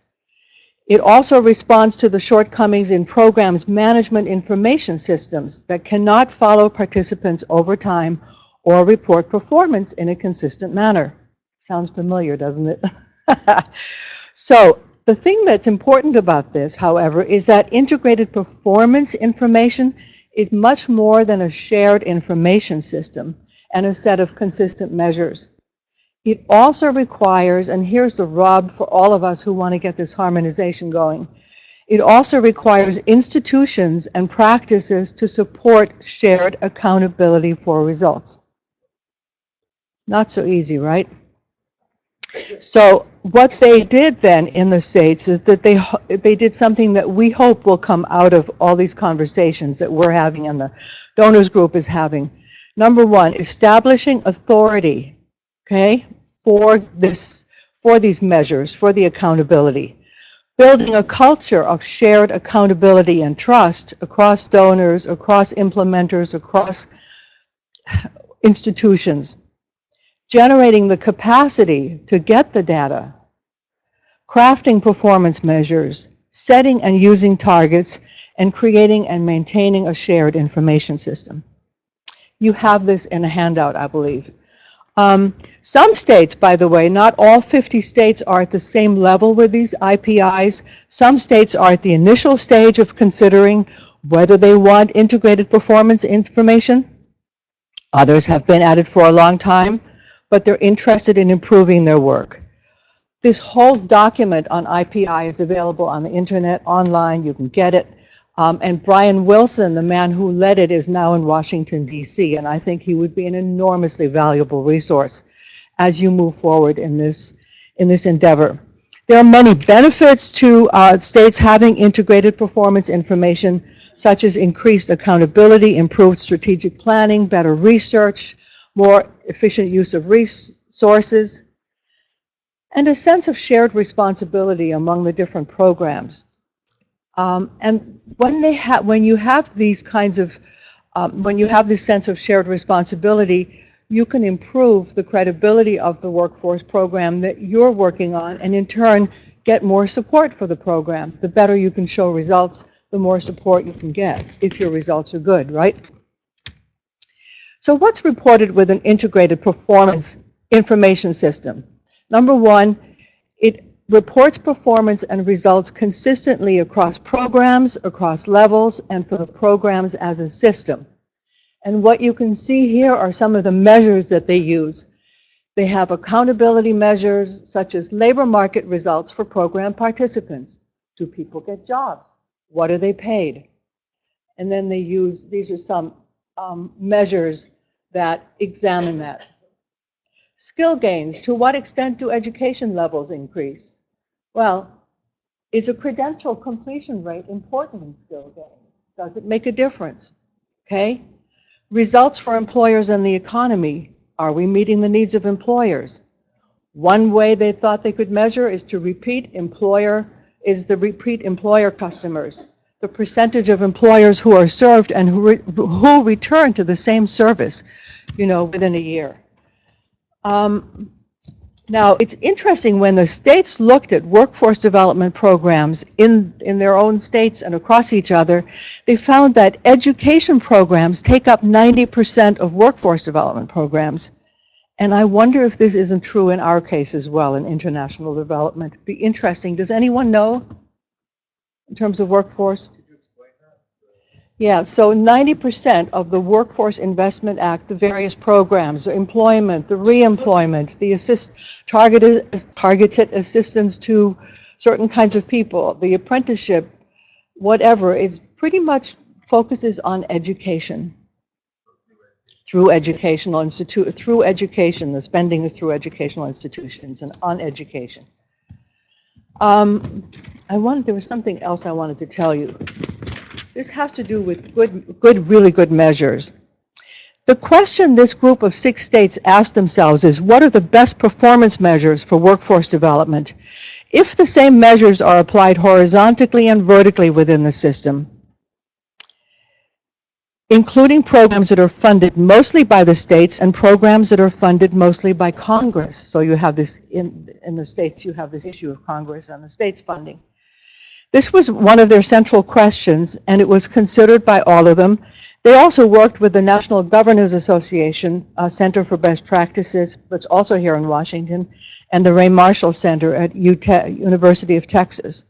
Speaker 22: It also responds to the shortcomings in programs' management information systems that cannot follow participants over time or report performance in a consistent manner. Sounds familiar, doesn't it? So, the thing that's important about this, however, is that integrated performance information is much more than a shared information system and a set of consistent measures. It also requires, and here's the rub for all of us who want to get this harmonization going, it also requires institutions and practices to support shared accountability for results. Not so easy, right? So what they did then in the States is that they did something that we hope will come out of all these conversations that we're having and the donors group is having. Number one, establishing authority, okay, for these measures, for the accountability. Building a culture of shared accountability and trust across donors, across implementers, across institutions. Generating the capacity to get the data, crafting performance measures, setting and using targets, and creating and maintaining a shared information system. You have this in a handout, I believe. Some states, by the way, not all 50 states are at the same level with these IPIs. Some states are at the initial stage of considering whether they want integrated performance information. Others have been at it for a long time, but they're interested in improving their work. This whole document on IPI is available on the internet, online, you can get it. And Brian Wilson, the man who led it, is now in Washington, D.C., and I think he would be an enormously valuable resource as you move forward in this endeavor. There are many benefits to states having integrated performance information, such as increased accountability, improved strategic planning, better research, more efficient use of resources, and a sense of shared responsibility among the different programs. And when you have these kinds of, when you have this sense of shared responsibility, you can improve the credibility of the workforce program that you're working on, and in turn get more support for the program. The better you can show results, the more support you can get if your results are good, right? So what's reported with an integrated performance information system? Number one, it reports performance and results consistently across programs, across levels, and for the programs as a system. And what you can see here are some of the measures that they use. They have accountability measures such as labor market results for program participants. Do people get jobs? What are they paid? And then they use, these are some measures that examine that. Skill gains, to what extent do education levels increase? Well, is a credential completion rate important in skill gains? Does it make a difference? Okay. Results for employers and the economy. Are we meeting the needs of employers? One way they thought they could measure is the repeat employer customers. The percentage of employers who are served and who return to the same service, within a year. Now, it's interesting when the states looked at workforce development programs in their own states and across each other, they found that education programs take up 90% of workforce development programs. And I wonder if this isn't true in our case as well in international development. It'd be interesting. Does anyone know in terms of workforce? Yeah, so 90% of the Workforce Investment Act, the various programs, the employment, the reemployment, the targeted assistance to certain kinds of people, the apprenticeship, whatever, is pretty much focuses on education. Through education, the spending is through educational institutions and on education. There was something else I wanted to tell you. This has to do with really good measures. The question this group of 6 states asked themselves is, what are the best performance measures for workforce development? If the same measures are applied horizontally and vertically within the system, including programs that are funded mostly by the states and programs that are funded mostly by Congress. So you have this, in the states, you have this issue of Congress and the states funding. This was one of their central questions, and it was considered by all of them. They also worked with the National Governors Association, Center for Best Practices, that's also here in Washington, and the Ray Marshall Center at University of Texas.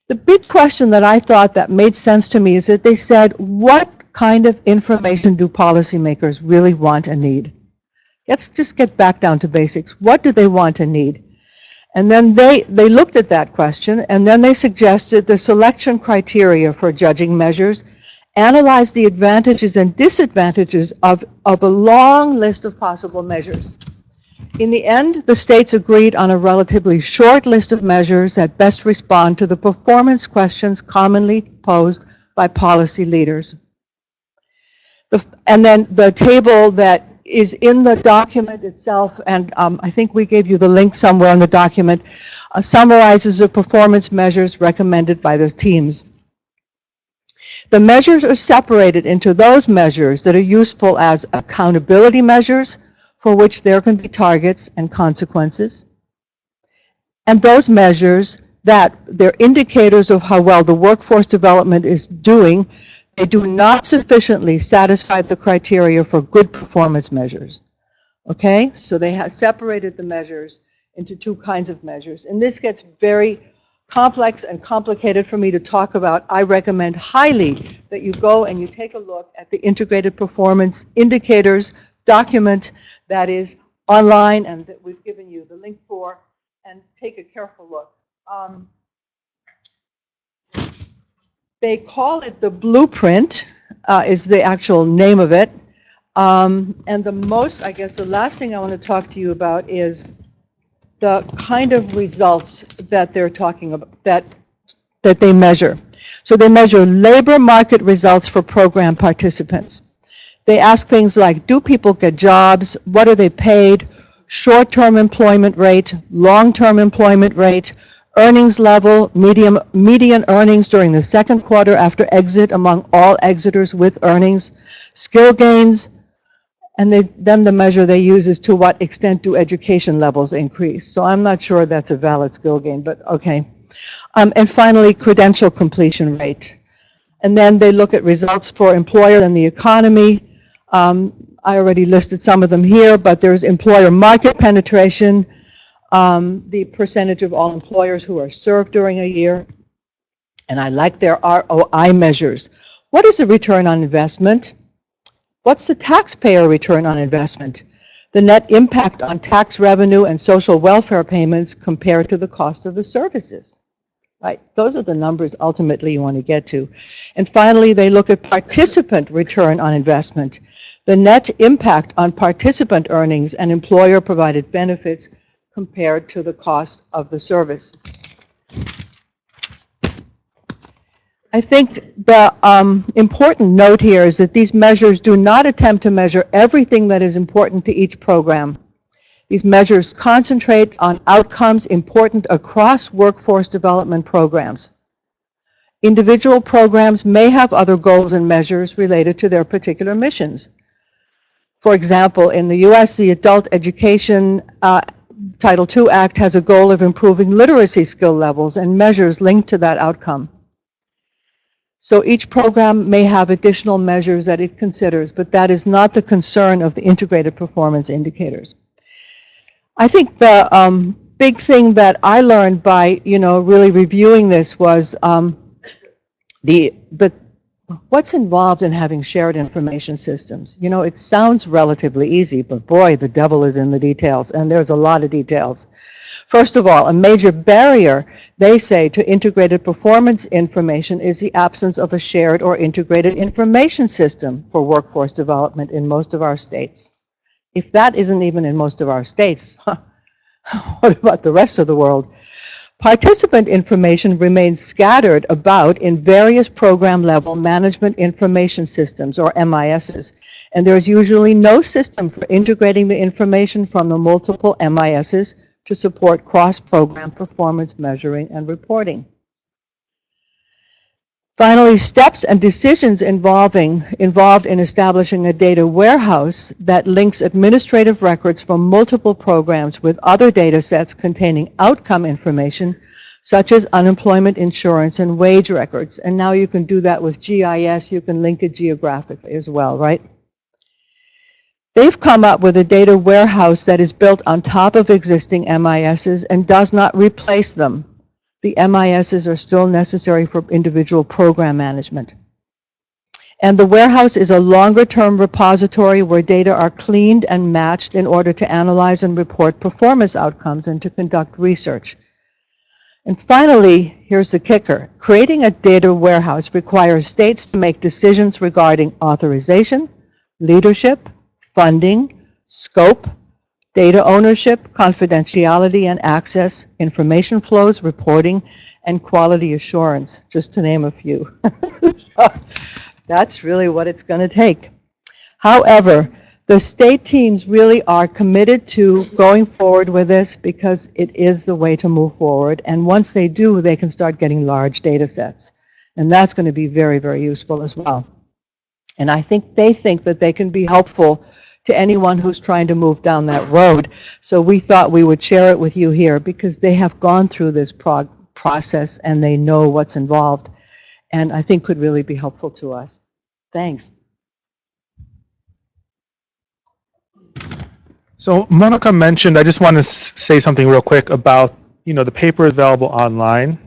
Speaker 22: The big question that I thought that made sense to me is that they said, what kind of information do policymakers really want and need? Let's just get back down to basics. What do they want and need? And then they looked at that question, and then they suggested the selection criteria for judging measures, analyzed the advantages and disadvantages of a long list of possible measures. In the end, the states agreed on a relatively short list of measures that best respond to the performance questions commonly posed by policy leaders. And then the table that is in the document itself, and I think we gave you the link somewhere in the document, summarizes the performance measures recommended by the teams. The measures are separated into those measures that are useful as accountability measures, for which there can be targets and consequences, and those measures that they're indicators of how well the workforce development is doing. They do not sufficiently satisfy the criteria for good performance measures. Okay, so they have separated the measures into 2 kinds of measures, and this gets very complex and complicated for me to talk about. I recommend highly that you go and you take a look at the Integrated Performance Indicators document that is online and that we've given you the link for, and take a careful look. They call it the blueprint, is the actual name of it. And the last thing I want to talk to you about is the kind of results that they're talking about, that they measure. So they measure labor market results for program participants. They ask things like, do people get jobs? What are they paid? Short-term employment rate, long-term employment rate, earnings level, median earnings during the second quarter after exit among all exiters with earnings, skill gains, and then the measure they use is to what extent do education levels increase. So I'm not sure that's a valid skill gain, but okay. And finally, credential completion rate. And then they look at results for employers and the economy. I already listed some of them here, but there's employer market penetration, the percentage of all employers who are served during a year, and I like their ROI measures. What is the return on investment? What's the taxpayer return on investment? The net impact on tax revenue and social welfare payments compared to the cost of the services. Right, those are the numbers ultimately you want to get to. And finally, they look at participant return on investment, the net impact on participant earnings and employer-provided benefits compared to the cost of the service. I think the important note here is that these measures do not attempt to measure everything that is important to each program. These measures concentrate on outcomes important across workforce development programs. Individual programs may have other goals and measures related to their particular missions. For example, in the U.S., the Adult Education Title II Act has a goal of improving literacy skill levels and measures linked to that outcome. So each program may have additional measures that it considers, but that is not the concern of the integrated performance indicators. I think the big thing that I learned by, really reviewing this was what's involved in having shared information systems. It sounds relatively easy, but boy, the devil is in the details, and there's a lot of details. First of all, a major barrier, they say, to integrated performance information is the absence of a shared or integrated information system for workforce development in most of our states. If that isn't even in most of our states, what about the rest of the world? Participant information remains scattered about in various program-level management information systems, or MISs, and there is usually no system for integrating the information from the multiple MISs to support cross-program performance measuring and reporting. Finally, steps and decisions involved in establishing a data warehouse that links administrative records from multiple programs with other data sets containing outcome information, such as unemployment insurance and wage records. And now you can do that with GIS. You can link it geographically as well, right? They've come up with a data warehouse that is built on top of existing MISs and does not replace them. The MISs are still necessary for individual program management. And the warehouse is a longer-term repository where data are cleaned and matched in order to analyze and report performance outcomes and to conduct research. And finally, here's the kicker. Creating a data warehouse requires states to make decisions regarding authorization, leadership, funding, scope, data ownership, confidentiality and access, information flows, reporting, and quality assurance, just to name a few. So that's really what it's going to take. However, the state teams really are committed to going forward with this because it is the way to move forward. And once they do, they can start getting large data sets. And that's going to be very, very useful as well. And I think they think that they can be helpful to anyone who's trying to move down that road. So we thought we would share it with you here because they have gone through this process and they know what's involved, and I think could really be helpful to us. Thanks.
Speaker 2: So Monika mentioned, I just want to say something real quick about, the paper is available online.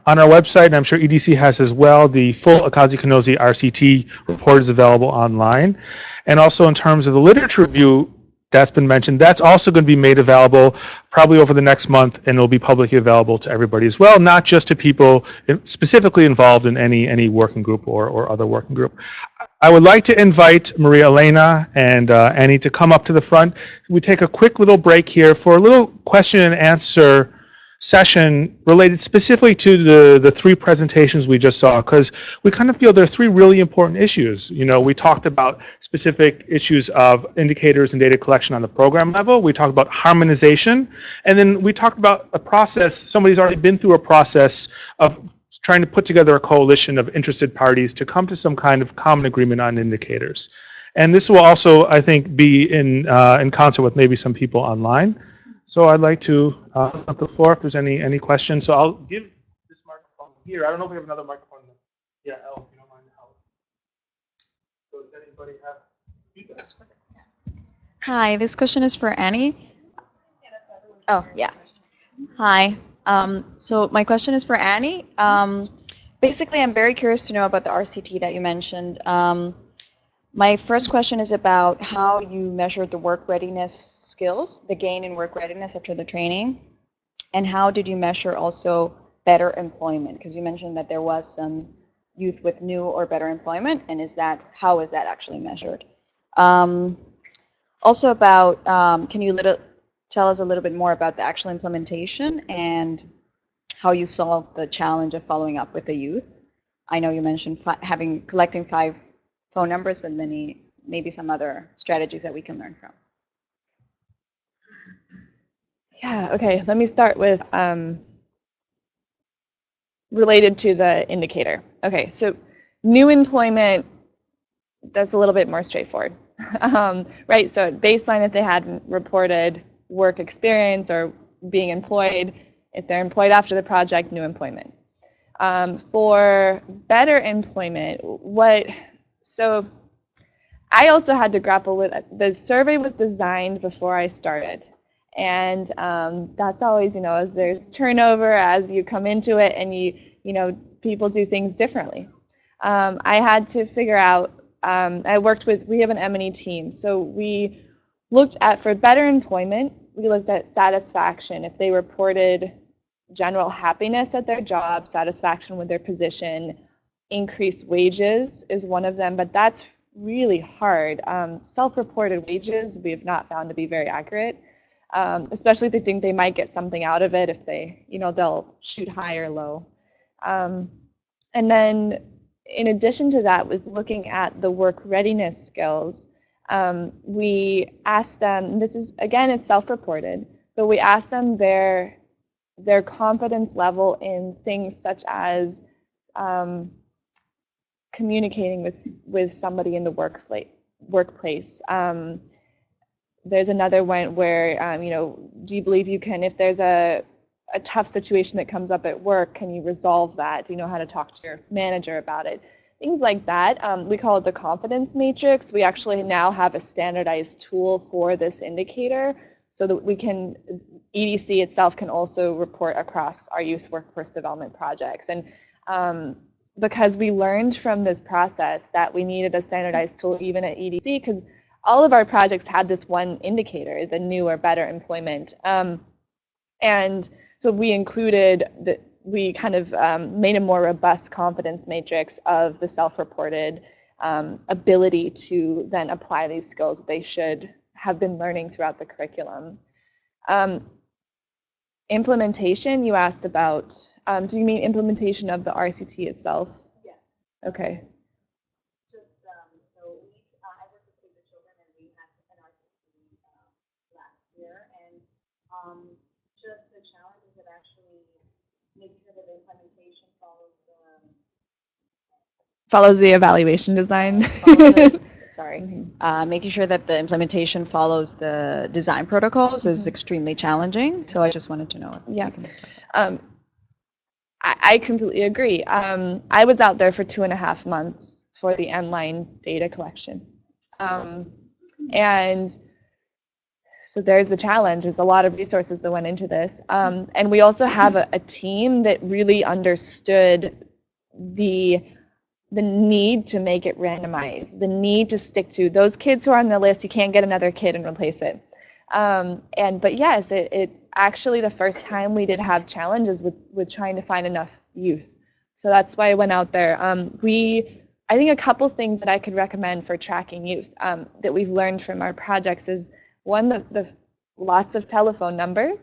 Speaker 2: On our website, and I'm sure EDC has as well, the full Akazi-Kanozi RCT report is available online. And also in terms of the literature review that's been mentioned, that's also going to be made available probably over the next month, and it'll be publicly available to everybody as well, not just to people specifically involved in any working group or other working group. I would like to invite Maria Elena and Annie to come up to the front. We take a quick little break here for a little question and answer session related specifically to the three presentations we just saw, because we kind of feel there are three really important issues. We talked about specific issues of indicators and data collection on the program level. We talked about harmonization, and then we talked about a process. Somebody's already been through a process of trying to put together a coalition of interested parties to come to some kind of common agreement on indicators. And this will also, I think, be in concert with maybe some people online. So I'd like to open up the floor if there's any questions. So I'll give this microphone here. I don't know if we have another microphone. Yeah, Elle, if you don't mind. So does anybody have feedback?
Speaker 10: Hi, this question is for Annie. Oh, yeah. Hi. So my question is for Annie. Basically, I'm very curious to know about the RCT that you mentioned. My first question is about how you measured the work readiness skills, the gain in work readiness after the training, and how did you measure also better employment? Because you mentioned that there was some youth with new or better employment, and how is that actually measured? Also about, can you tell us a little bit more about the actual implementation and how you solved the challenge of following up with the youth? I know you mentioned collecting 5 phone numbers, but maybe some other strategies that we can learn from.
Speaker 8: Yeah, okay, let me start with related to the indicator. Okay, so new employment, that's a little bit more straightforward, right? So at baseline, if they hadn't reported work experience or being employed, if they're employed after the project, new employment. For better employment, so I also had to grapple with it. The survey was designed before I started. And that's always, as there's turnover, as you come into it and people do things differently. I had to figure out, we have an M&E team. So we looked at, for better employment, we looked at satisfaction. If they reported general happiness at their job, satisfaction with their position, increased wages is one of them, but that's really hard. Self-reported wages we have not found to be very accurate. especially if they think they might get something out of it, if they, they'll shoot high or low. And then in addition to that, with looking at the work readiness skills, we asked them, this is, again, it's self-reported, but we asked them their confidence level in things such as communicating with somebody in the workplace. There's another one where, do you believe you can, if there's a tough situation that comes up at work, can you resolve that? Do you know how to talk to your manager about it? Things like that. We call it the confidence matrix. We actually now have a standardized tool for this indicator so that we can, EDC itself can also report across our youth workforce development projects. And because we learned from this process that we needed a standardized tool even at EDC, because all of our projects had this one indicator, the new or better employment. And so we included, we kind of made a more robust confidence matrix of the self-reported ability to then apply these skills that they should have been learning throughout the curriculum. Implementation, you asked about. Do you mean implementation of the RCT itself? Yes. Okay.
Speaker 6: Just, so I worked with the children and we had an RCT last year, and just the challenges of actually making sure that the implementation
Speaker 8: Follows the evaluation design.
Speaker 10: Sorry. Making sure that the implementation follows the design protocols is extremely challenging. So I just wanted to know.
Speaker 8: Yeah. I completely agree. I was out there for 2.5 months for the online data collection. And so there's the challenge. There's a lot of resources that went into this. And we also have a team that really understood the need to make it randomized, the need to stick to those kids who are on the list. You can't get another kid and replace it. But yes, it actually the first time we did have challenges with trying to find enough youth. So that's why I went out there. I think a couple things that I could recommend for tracking youth that we've learned from our projects is one, the lots of telephone numbers.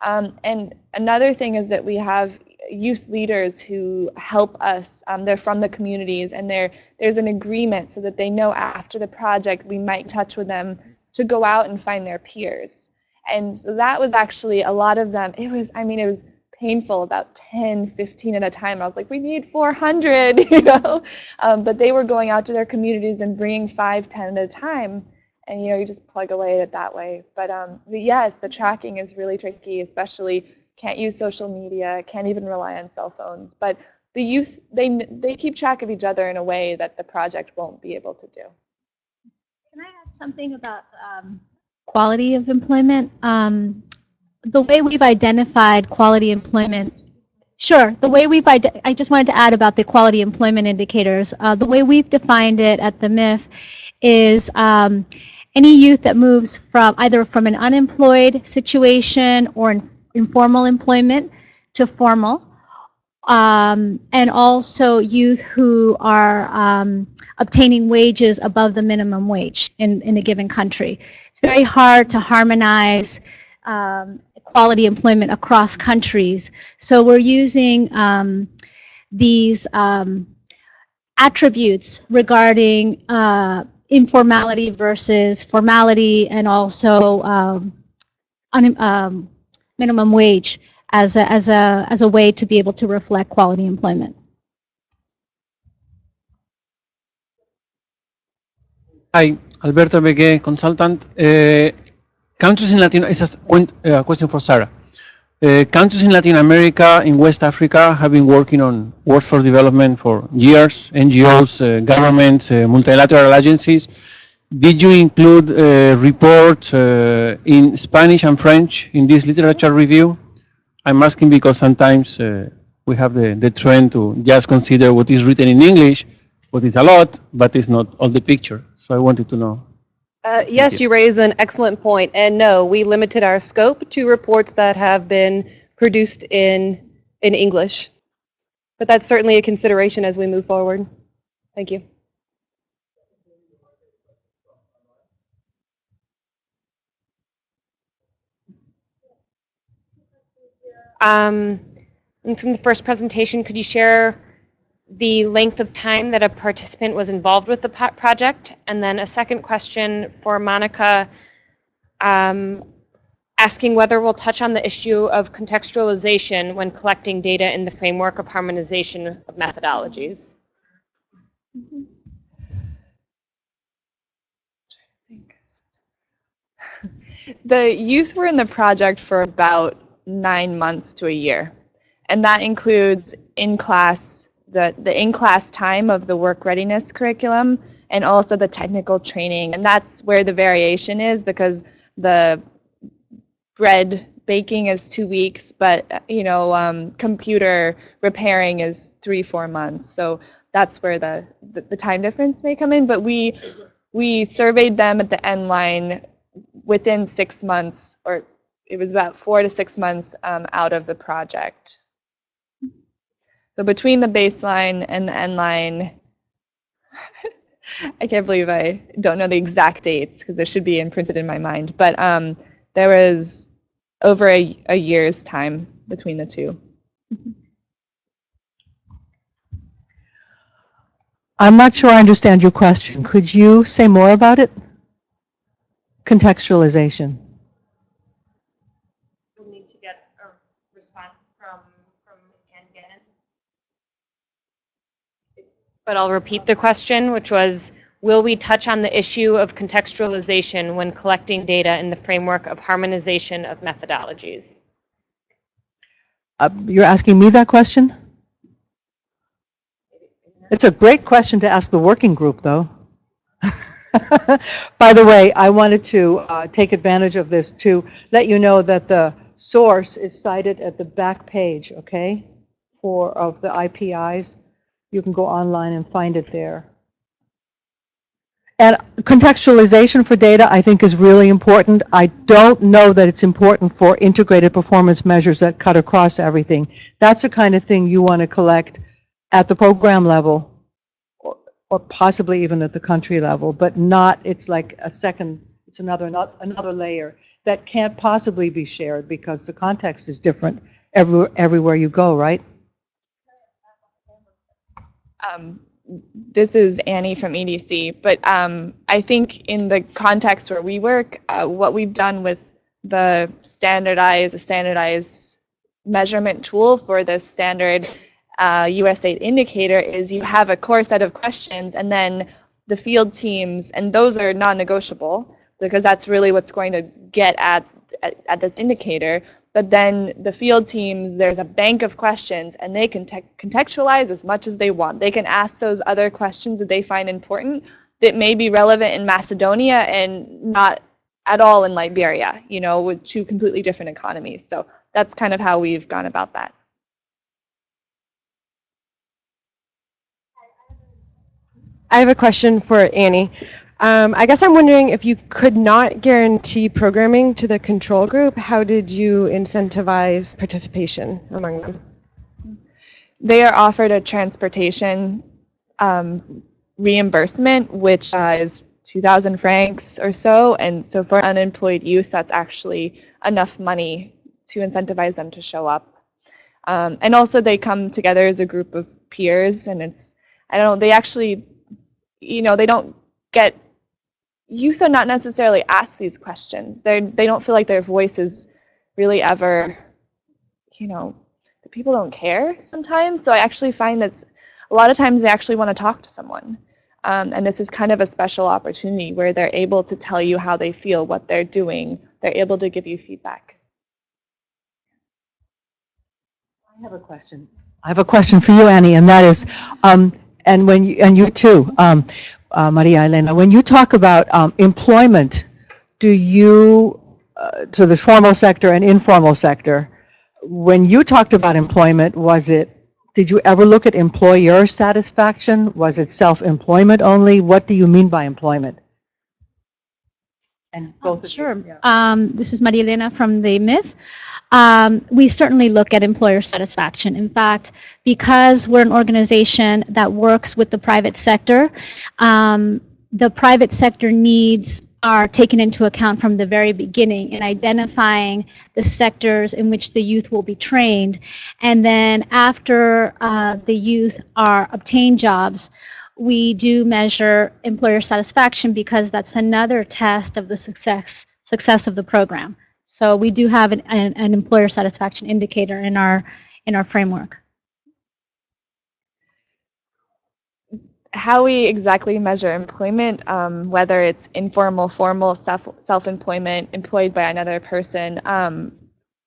Speaker 8: And another thing is that we have youth leaders who help us. They're from the communities, and there's an agreement so that they know after the project we might touch with them to go out and find their peers. And so that was actually a lot of them. It was painful, about 10, 15 at a time. I was like, we need 400, but they were going out to their communities and bringing 5, 10 at a time. And, you just plug away at it that way. But yes, the tracking is really tricky, especially can't use social media, can't even rely on cell phones. But the youth, they keep track of each other in a way that the project won't be able to do.
Speaker 9: Can I add something about quality of employment? The way we've identified quality employment, sure, the way I just wanted to add about the quality employment indicators. The way we've defined it at the MIF is any youth that moves from either from an unemployed situation or informal employment to formal, and also youth who are obtaining wages above the minimum wage in a given country. It's very hard to harmonize quality employment across countries. So we're using these attributes regarding informality versus formality, and also minimum wage as a way to be able to reflect quality employment.
Speaker 11: Hi, Alberto Begue, consultant. Countries in Latin, it's a question for Sarah. Countries in Latin America, in West Africa, have been working on workforce development for years, NGOs, governments, multilateral agencies. Did you include reports in Spanish and French in this literature review? I'm asking because sometimes we have the trend to just consider what is written in English, what is a lot, but it's not all the picture. So I wanted to know.
Speaker 23: Yes, you raise an excellent point. And no, we limited our scope to reports that have been produced in English. But that's certainly a consideration as we move forward. Thank you.
Speaker 14: And from the first presentation, could you share the length of time that a participant was involved with the project? And then a second question for Monika, asking whether we'll touch on the issue of contextualization when collecting data in the framework of harmonization of methodologies.
Speaker 8: The youth were in the project for about 9 months to a year, and that includes in-class, the in-class time of the work readiness curriculum, and also the technical training. And that's where the variation is, because the bread baking is 2 weeks, but computer repairing is 3-4 months. So that's where the time difference may come in. But we surveyed them at the end line within 6 months, or it was about 4 to 6 months out of the project. So between the baseline and the end line, I can't believe I don't know the exact dates because it should be imprinted in my mind, but there was over a year's time between the two.
Speaker 22: I'm not sure I understand your question. Could you say more about it? Contextualization.
Speaker 6: We'll need to get a response from Ann.
Speaker 14: But I'll repeat the question, which was, will we touch on the issue of contextualization when collecting data in the framework of harmonization of methodologies?
Speaker 22: You're asking me that question? It's a great question to ask the working group, though. By the way, I wanted to take advantage of this to let you know that the source is cited at the back page, okay, of the IPIs. You can go online and find it there. And contextualization for data, I think, is really important. I don't know that it's important for integrated performance measures that cut across everything. That's the kind of thing you want to collect at the program level, or possibly even at the country level, but not, it's like a second, it's another layer that can't possibly be shared because the context is different everywhere you go, right?
Speaker 8: This is Annie from EDC, but I think in the context where we work, what we've done with the standardized measurement tool for the standard USAID indicator is you have a core set of questions, and then the field teams, and those are non-negotiable because that's really what's going to get at this indicator. But then the field teams, there's a bank of questions, and they can contextualize as much as they want. They can ask those other questions that they find important that may be relevant in Macedonia and not at all in Liberia, with two completely different economies. So that's kind of how we've gone about that.
Speaker 12: I have a question for Annie. I guess I'm wondering, if you could not guarantee programming to the control group, how did you incentivize participation among them?
Speaker 8: They are offered a transportation reimbursement, which is 2,000 francs or so. And so for unemployed youth, that's actually enough money to incentivize them to show up. And also they come together as a group of peers, and they actually, they don't get, youth are not necessarily asked these questions. They don't feel like their voice is really ever, the people don't care sometimes. So I actually find that a lot of times they actually want to talk to someone. And this is kind of a special opportunity where they're able to tell you how they feel, what they're doing. They're able to give you feedback.
Speaker 22: I have a question. I have a question for you, Annie, and that is, and you too, Maria Elena, when you talk about employment, do you, to the formal sector and informal sector, when you talked about employment, did you ever look at employer satisfaction? Was it self-employment only? What do you mean by employment? And both
Speaker 9: sure. This is Maria Elena from the MIF. We certainly look at employer satisfaction. In fact, because we're an organization that works with the private sector needs are taken into account from the very beginning in identifying the sectors in which the youth will be trained. And then after the youth are obtained jobs, we do measure employer satisfaction because that's another test of the success of the program. So we do have an employer satisfaction indicator in our framework.
Speaker 8: How we exactly measure employment, whether it's informal, formal, self-employment, employed by another person,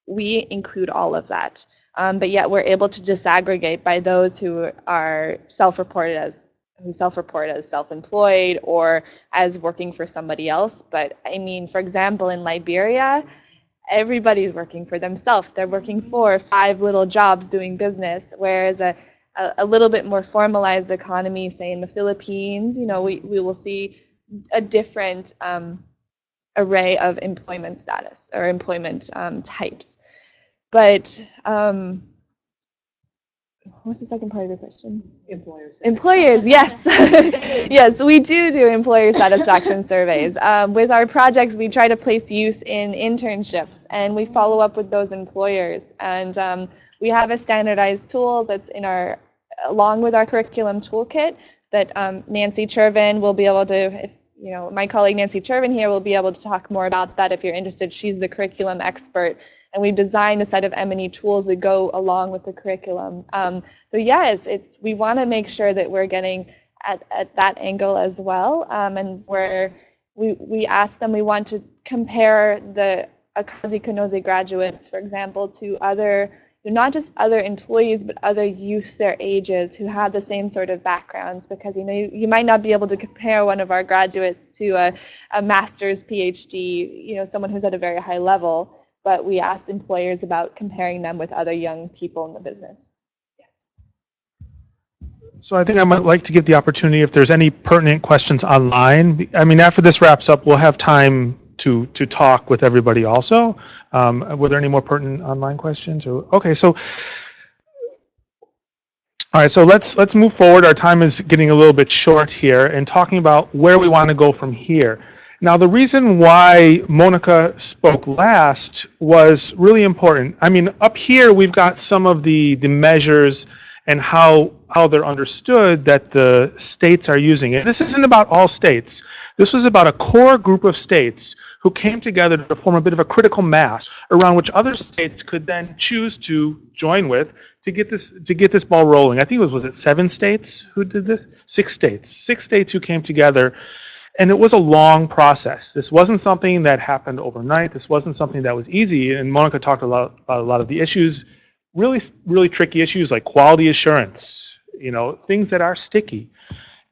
Speaker 8: we include all of that. But yet we're able to disaggregate by those who are self-report as self-employed or as working for somebody else. But I mean, for example, in Liberia, everybody's working for themselves. They're working 4 or 5 little jobs doing business, whereas a little bit more formalized economy, say in the Philippines, you know, we will see a different array of employment status or employment types. But what's the second part of the question? Employers, yes. Yes, we do employer satisfaction surveys. With our projects, we try to place youth in internships, and we follow up with those employers. And we have a standardized tool that's along with our curriculum toolkit that Nancy Chervin will be able to, my colleague Nancy Chervin here will be able to talk more about that if you're interested. She's the curriculum expert, and we've designed a set of M&E tools that go along with the curriculum. So yeah, we want to make sure that we're getting at that angle as well, and we ask them, we want to compare the Akazi Kanoze graduates, for example, to not just other employees, but other youth their ages who have the same sort of backgrounds, because you might not be able to compare one of our graduates to a master's, PhD, someone who's at a very high level, but we ask employers about comparing them with other young people in the business.
Speaker 2: So I think I might like to give the opportunity if there's any pertinent questions online. I mean, after this wraps up, we'll have time to talk with everybody also. Were there any more pertinent online questions? Okay, so all right, so let's move forward. Our time is getting a little bit short here, and talking about where we want to go from here. Now, the reason why Monika spoke last was really important. I mean, up here we've got some of the measures and how they're understood that the states are using it. This isn't about all states. This was about a core group of states who came together to form a bit of a critical mass around which other states could then choose to join with to get this ball rolling. I think was it 7 states who did this? 6 states. 6 states who came together, and it was a long process. This wasn't something that happened overnight. This wasn't something that was easy, and Monika talked about a lot of the issues, really tricky issues like quality assurance, things that are sticky.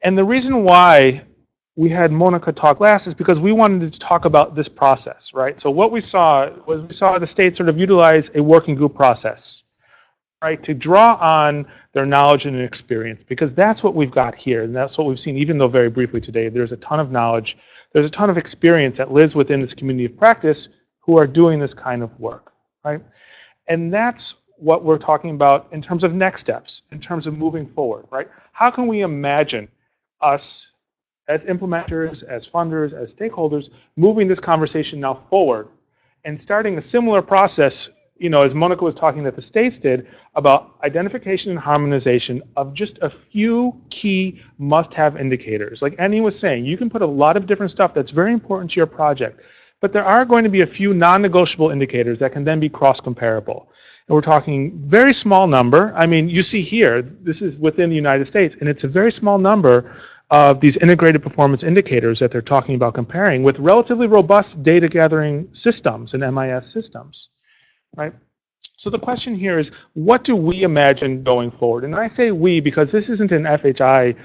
Speaker 2: And the reason why we had Monika talk last is because we wanted to talk about this process, right? So what we saw the states sort of utilize a working group process, right, to draw on their knowledge and experience, because that's what we've got here, and that's what we've seen, even though very briefly today. There's a ton of knowledge, there's a ton of experience that lives within this community of practice who are doing this kind of work, right? And that's what we're talking about in terms of next steps, in terms of moving forward, right? How can we imagine us as implementers, as funders, as stakeholders, moving this conversation now forward and starting a similar process, as Monika was talking that the states did, about identification and harmonization of just a few key must-have indicators. Like Annie was saying, you can put a lot of different stuff that's very important to your project, but there are going to be a few non-negotiable indicators that can then be cross-comparable. And we're talking very small number. I mean, you see here, this is within the United States, and it's a very small number of these integrated performance indicators that they're talking about comparing with relatively robust data gathering systems and MIS systems, right? So the question here is, what do we imagine going forward? And I say we because this isn't an FHI,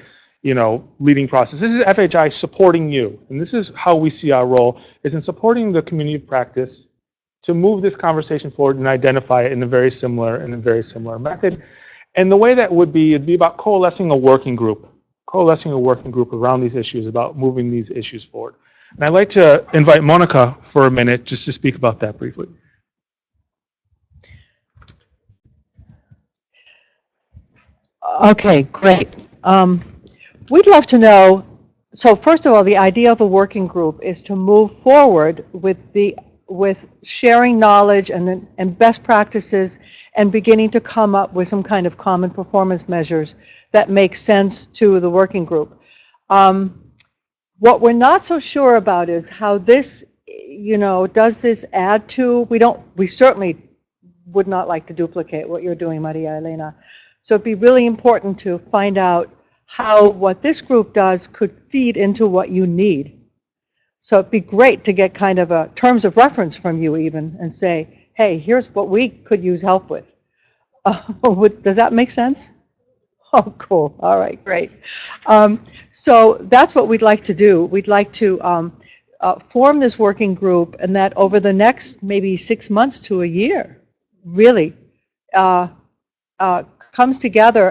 Speaker 2: leading process. This is FHI supporting you, and this is how we see our role, is in supporting the community of practice to move this conversation forward and identify it in a very similar method. And the way that would be, it'd be about coalescing a working group around these issues, about moving these issues forward. And I'd like to invite Monika for a minute just to speak about that briefly.
Speaker 22: Okay, great. We'd love to know So first of all, the idea of a working group is to move forward with sharing knowledge and best practices and beginning to come up with some kind of common performance measures that make sense to the working group. What we're not so sure about is how this, does this add to, we certainly would not like to duplicate what you're doing, Maria Elena. So it'd be really important to find out how what this group does could feed into what you need. So it'd be great to get kind of a terms of reference from you even and say, hey, here's what we could use help with. Does that make sense? Oh, cool. All right, great. So that's what we'd like to do. We'd like to form this working group, and that over the next maybe 6 months to a year, really comes together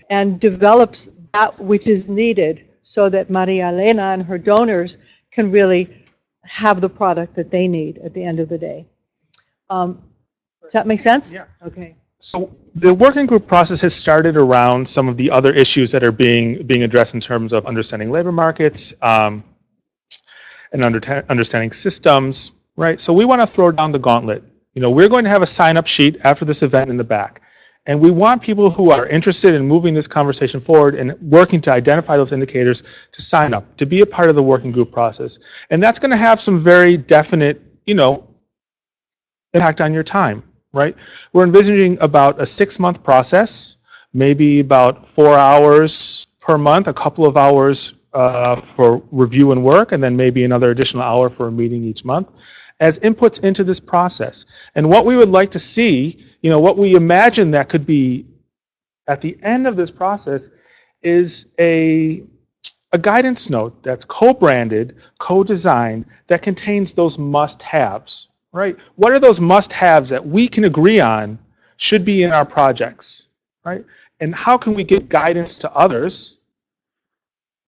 Speaker 22: and develops that which is needed so that Maria Elena and her donors can really have the product that they need at the end of the day. Does that make sense?
Speaker 2: Yeah.
Speaker 22: Okay.
Speaker 2: So the working group process has started around some of the other issues that are being addressed in terms of understanding labor markets and understanding systems, right? So we want to throw down the gauntlet. We're going to have a sign-up sheet after this event in the back. And we want people who are interested in moving this conversation forward and working to identify those indicators to sign up, to be a part of the working group process. And that's going to have some very definite, impact on your time, right? We're envisioning about a 6-month process, maybe about 4 hours per month, a couple of hours for review and work, and then maybe another additional hour for a meeting each month, as inputs into this process. And what we would like to see, what we imagine that could be at the end of this process is a guidance note that's co-branded, co-designed, that contains those must-haves, right? What are those must-haves that we can agree on should be in our projects, right? And how can we give guidance to others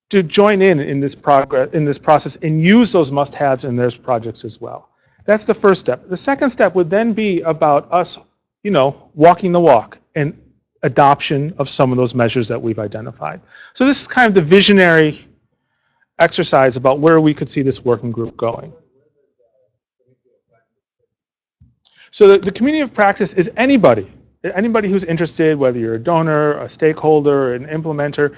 Speaker 2: to join in this process and use those must-haves in their projects as well? That's the first step. The second step would then be about us, walking the walk and adoption of some of those measures that we've identified. So this is kind of the visionary exercise about where we could see this working group going. So the community of practice is anybody who's interested, whether you're a donor, a stakeholder, an implementer,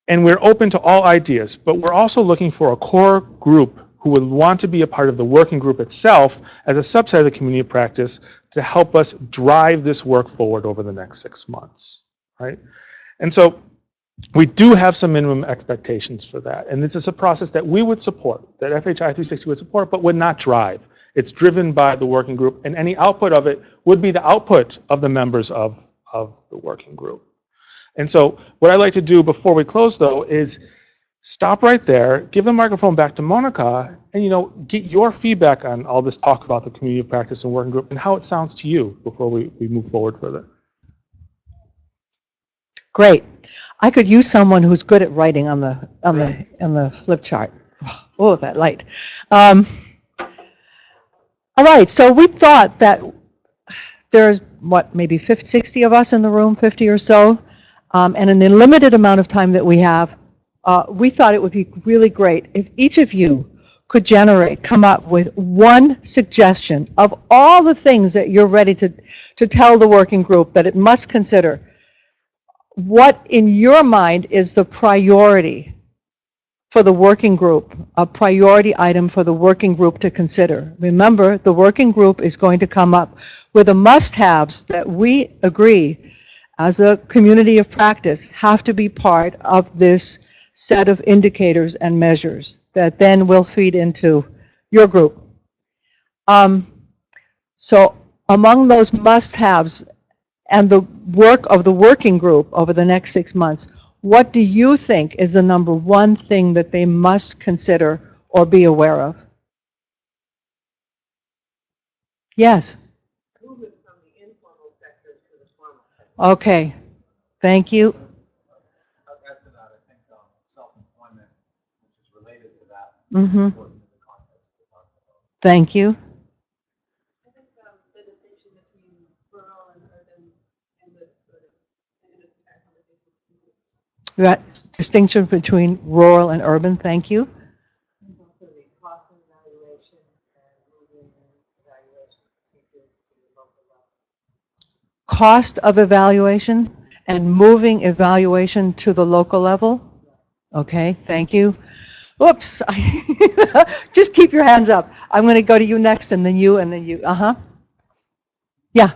Speaker 2: and we're open to all ideas, but we're also looking for a core group who would want to be a part of the working group itself as a subset of the community of practice to help us drive this work forward over the next 6 months, right? And so we do have some minimum expectations for that. And this is a process that we would support, that FHI 360 would support, but would not drive. It's driven by the working group, and any output of it would be the output of the members of the working group. And so what I'd like to do before we close, though, is stop right there, give the microphone back to Monika, and get your feedback on all this talk about the community of practice and working group and how it sounds to you before we move forward further.
Speaker 22: Great. I could use someone who's good at writing on the flip chart. Oh, that light. All right. So we thought that there's maybe 50, 60 of us in the room, 50 or so, and in the limited amount of time that we have, we thought it would be really great if each of you could come up with one suggestion of all the things that you're ready to tell the working group that it must consider. What in your mind is the priority for the working group, a priority item for the working group to consider? Remember, the working group is going to come up with the must-haves that we agree as a community of practice have to be part of this set of indicators and measures that then will feed into your group. So among those must-haves and the work of the working group over the next 6 months, what do you think is the number one thing that they must consider or be aware of? Yes. Okay. Thank you. Mm-hmm. Thank you. That distinction between rural and urban, thank you. Cost of evaluation and moving evaluation to the local level. Okay, thank you. Whoops, just keep your hands up. I'm going to go to you next, and then you, and then you. Yeah.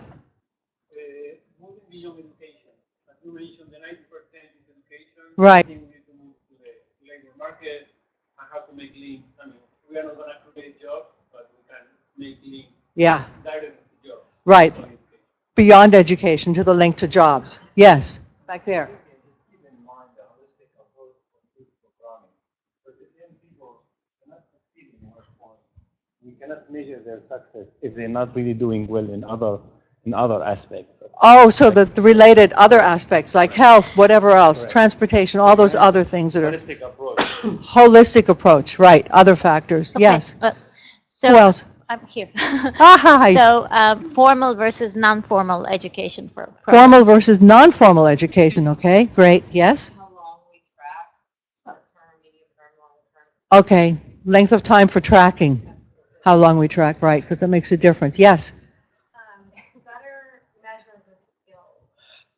Speaker 11: Moving beyond education, as you mentioned, the 90% is education.
Speaker 22: Right.
Speaker 11: I think we need to move to the labor market and how to make links. I mean, we are not going to create jobs, but we can make links.
Speaker 22: Yeah.
Speaker 11: Direct to jobs.
Speaker 22: Right. Beyond education to the link to jobs. Yes. Back there.
Speaker 15: We cannot measure their success if they're not really doing well in other aspects.
Speaker 22: Oh, so the related other aspects like health, whatever else, transportation, all those other things that are
Speaker 15: Holistic approach.
Speaker 22: holistic approach, right? Other factors.
Speaker 16: Okay,
Speaker 22: Yes.
Speaker 16: So
Speaker 22: Who else?
Speaker 16: I'm here.
Speaker 22: Hi.
Speaker 16: So formal versus non-formal education for
Speaker 22: Formal versus non-formal education. Okay, great. Yes. Okay, length of time for tracking. How long we track, right? Because that makes a difference. Yes.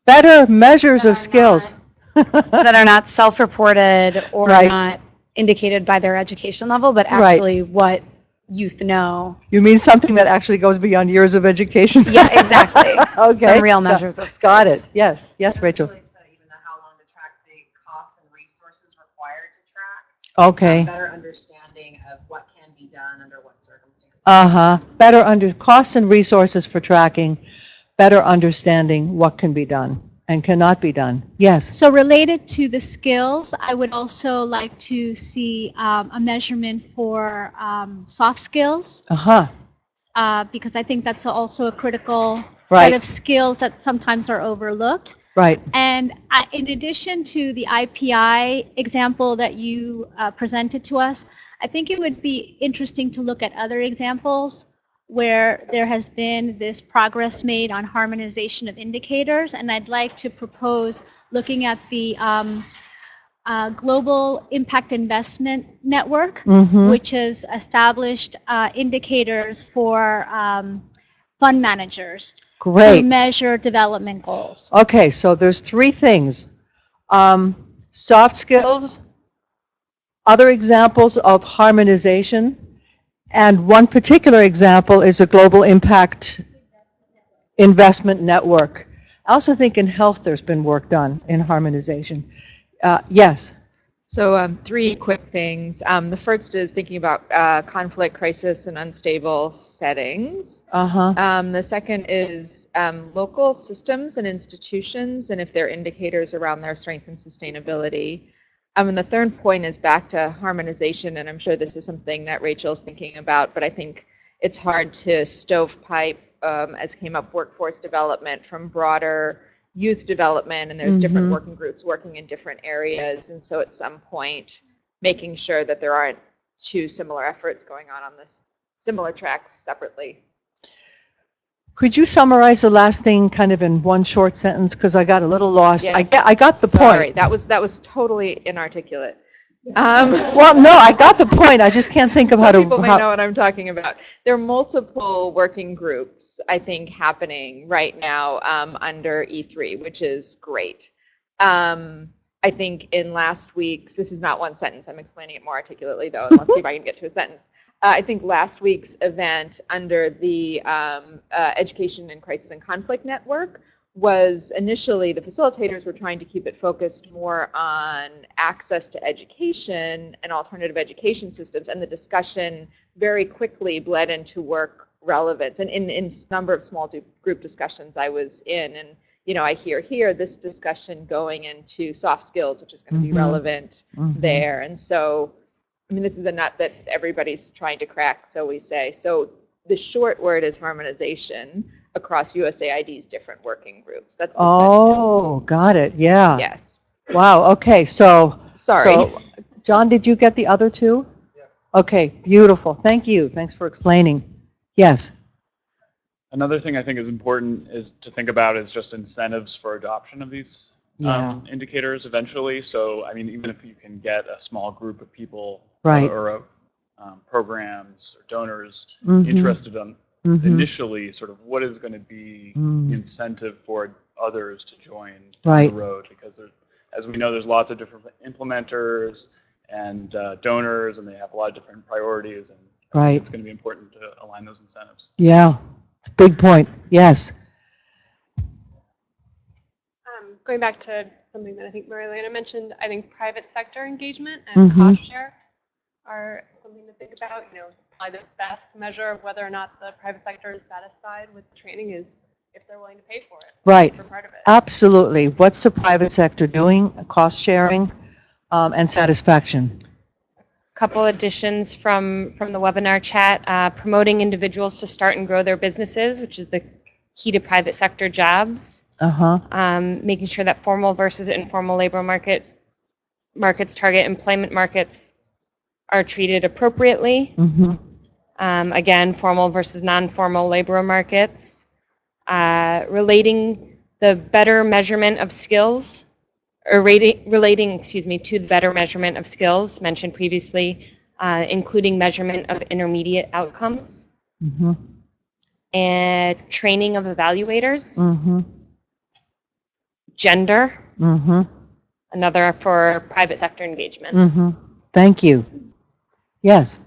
Speaker 22: Better measures of skills.
Speaker 19: That are not self-reported or
Speaker 22: Right.
Speaker 19: not indicated by their education level, but
Speaker 22: Right.
Speaker 19: actually what youth know.
Speaker 22: You mean something that actually goes beyond years of education?
Speaker 19: Yeah, exactly.
Speaker 22: Okay.
Speaker 19: Some real measures of
Speaker 22: Got
Speaker 19: skills.
Speaker 22: it. Yes. Yes, Rachel. Okay.
Speaker 5: Better understanding of what can be done under what circumstances.
Speaker 22: Better under cost and resources for tracking, better understanding what can be done and cannot be done. Yes.
Speaker 9: So related to the skills, I would also like to see a measurement for soft skills. Because I think that's also a critical
Speaker 22: Right.
Speaker 9: set of skills that sometimes are overlooked.
Speaker 22: Right.
Speaker 9: And in addition to the IPI example that you presented to us, I think it would be interesting to look at other examples where there has been this progress made on harmonization of indicators. And I'd like to propose looking at the Global Impact Investment Network, which has established indicators for fund managers
Speaker 22: Great.
Speaker 9: to measure development goals.
Speaker 22: Okay, so there's three things. Soft skills, other examples of harmonization, and one particular example is a Global Impact Investment Network. I also think in health there's been work done in harmonization. Yes.
Speaker 17: So three quick things. The first is thinking about conflict, crisis, and unstable settings. The second is local systems and institutions, and if there are indicators around their strength and sustainability. And the third point is back to harmonization, and I'm sure this is something that Rachel's thinking about, but I think it's hard to stovepipe, as came up, workforce development from broader youth development, and there's different working groups working in different areas, and so at some point making sure that there aren't two similar efforts going on this similar tracks separately.
Speaker 22: Could you summarize the last thing kind of in one short sentence, because I got a little lost.
Speaker 17: Yes.
Speaker 22: I got the
Speaker 17: Sorry,
Speaker 22: point.
Speaker 17: that was totally inarticulate.
Speaker 22: Well, no, I got the point. I just can't think of how to.
Speaker 17: People may know what I'm talking about. There are multiple working groups, I think, happening right now under E3, which is great. I think in last week's, this is not one sentence, I'm explaining it more articulately though, and let's see if I can get to a sentence. I think last week's event under the Education in Crisis and Conflict Network was initially the facilitators were trying to keep it focused more on access to education and alternative education systems, and the discussion very quickly bled into work relevance. And in a number of small group discussions I was in, and I hear here this discussion going into soft skills, which is going to be relevant there. And so, I mean, this is a nut that everybody's trying to crack, so we say. So the short word is harmonization across USAID's different working groups. That's the sentence.
Speaker 22: Got it. Yeah.
Speaker 17: Yes.
Speaker 22: Wow. Okay. So.
Speaker 17: Sorry.
Speaker 22: So, John, did you get the other two? Yes. Okay. Beautiful. Thank you. Thanks for explaining. Yes.
Speaker 18: Another thing I think is important is to think about is just incentives for adoption of these indicators eventually. So, I mean, even if you can get a small group of people
Speaker 22: Right.
Speaker 18: or programs or donors
Speaker 22: Mhm.
Speaker 18: interested in
Speaker 22: Mhm.
Speaker 18: initially sort of what is going to be the incentive for others to join down
Speaker 22: Right.
Speaker 18: the road, because as we know, there's lots of different implementers and donors, and they have a lot of different priorities, and
Speaker 22: Right.
Speaker 18: it's going to be important to align those incentives.
Speaker 22: Yeah, it's a big point. Yes.
Speaker 1: Going back to something that I think Elena mentioned, I think private sector engagement and
Speaker 22: Mhm.
Speaker 1: cost share are something to think about. You know, probably the best measure of whether or not the private sector is satisfied with the training is if they're willing to pay for it.
Speaker 22: Right.
Speaker 1: For part of it.
Speaker 22: Absolutely. What's the private sector doing? Cost sharing and satisfaction.
Speaker 14: Couple additions from the webinar chat, promoting individuals to start and grow their businesses, which is the key to private sector jobs. Making sure that formal versus informal labor markets target employment markets are treated appropriately. Again, formal versus non-formal labor markets. Relating the better measurement of skills, or relating to the better measurement of skills mentioned previously, including measurement of intermediate outcomes. And training of evaluators. Gender, another for private sector engagement.
Speaker 22: Thank you. Yes.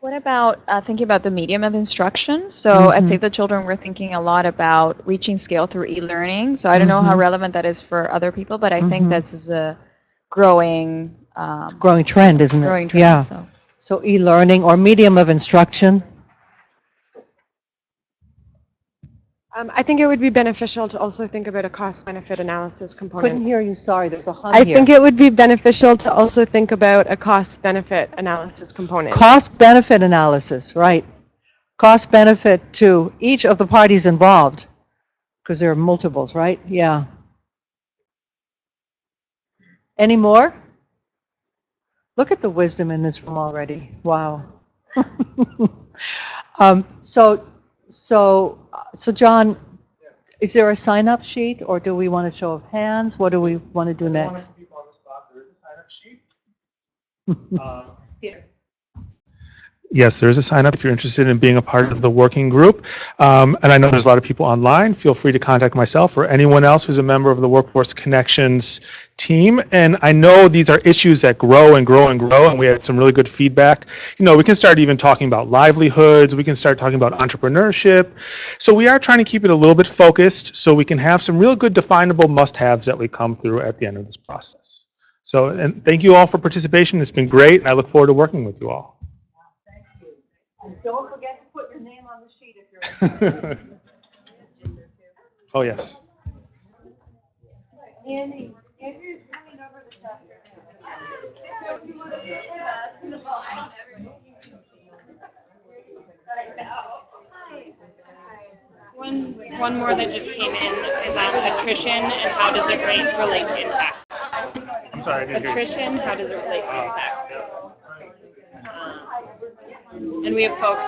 Speaker 10: What about thinking about the medium of instruction? So at Save the Children, we're thinking a lot about reaching scale through e-learning. So I don't know how relevant that is for other people, but I think that's a growing
Speaker 22: trend, isn't it?
Speaker 10: Growing trend.
Speaker 22: Yeah. So e-learning or medium of instruction.
Speaker 12: I think it would be beneficial to also think about a cost-benefit analysis component.
Speaker 22: Couldn't hear you. Sorry, there's a hum
Speaker 12: I
Speaker 22: here.
Speaker 12: think it would be beneficial to also think about a cost-benefit analysis component.
Speaker 22: Cost-benefit analysis, right. Cost-benefit to each of the parties involved, because there are multiples, right? Yeah. Any more? Look at the wisdom in this room already. Wow. So John, is there a sign-up sheet, or do we want a show of hands? What do we want to do next?
Speaker 2: Yes, there is a sign up if you're interested in being a part of the working group. And I know there's a lot of people online. Feel free to contact myself or anyone else who's a member of the Workforce Connections team. And I know these are issues that grow and grow and grow, and we had some really good feedback. You know, we can start even talking about livelihoods. We can start talking about entrepreneurship. So we are trying to keep it a little bit focused so we can have some real good definable must-haves that we come through at the end of this process. So, and thank you all for participation. It's been great, and I look forward to working with you all.
Speaker 22: And don't forget to put your name on the sheet if you're interested.
Speaker 2: Oh, yes.
Speaker 22: Andy, Andrew's coming over the chapter.
Speaker 14: One more that just came in is on attrition and how does it relate to impact.
Speaker 2: I'm sorry, I didn't hear you.
Speaker 14: Attrition, how does it relate to impact? And we have folks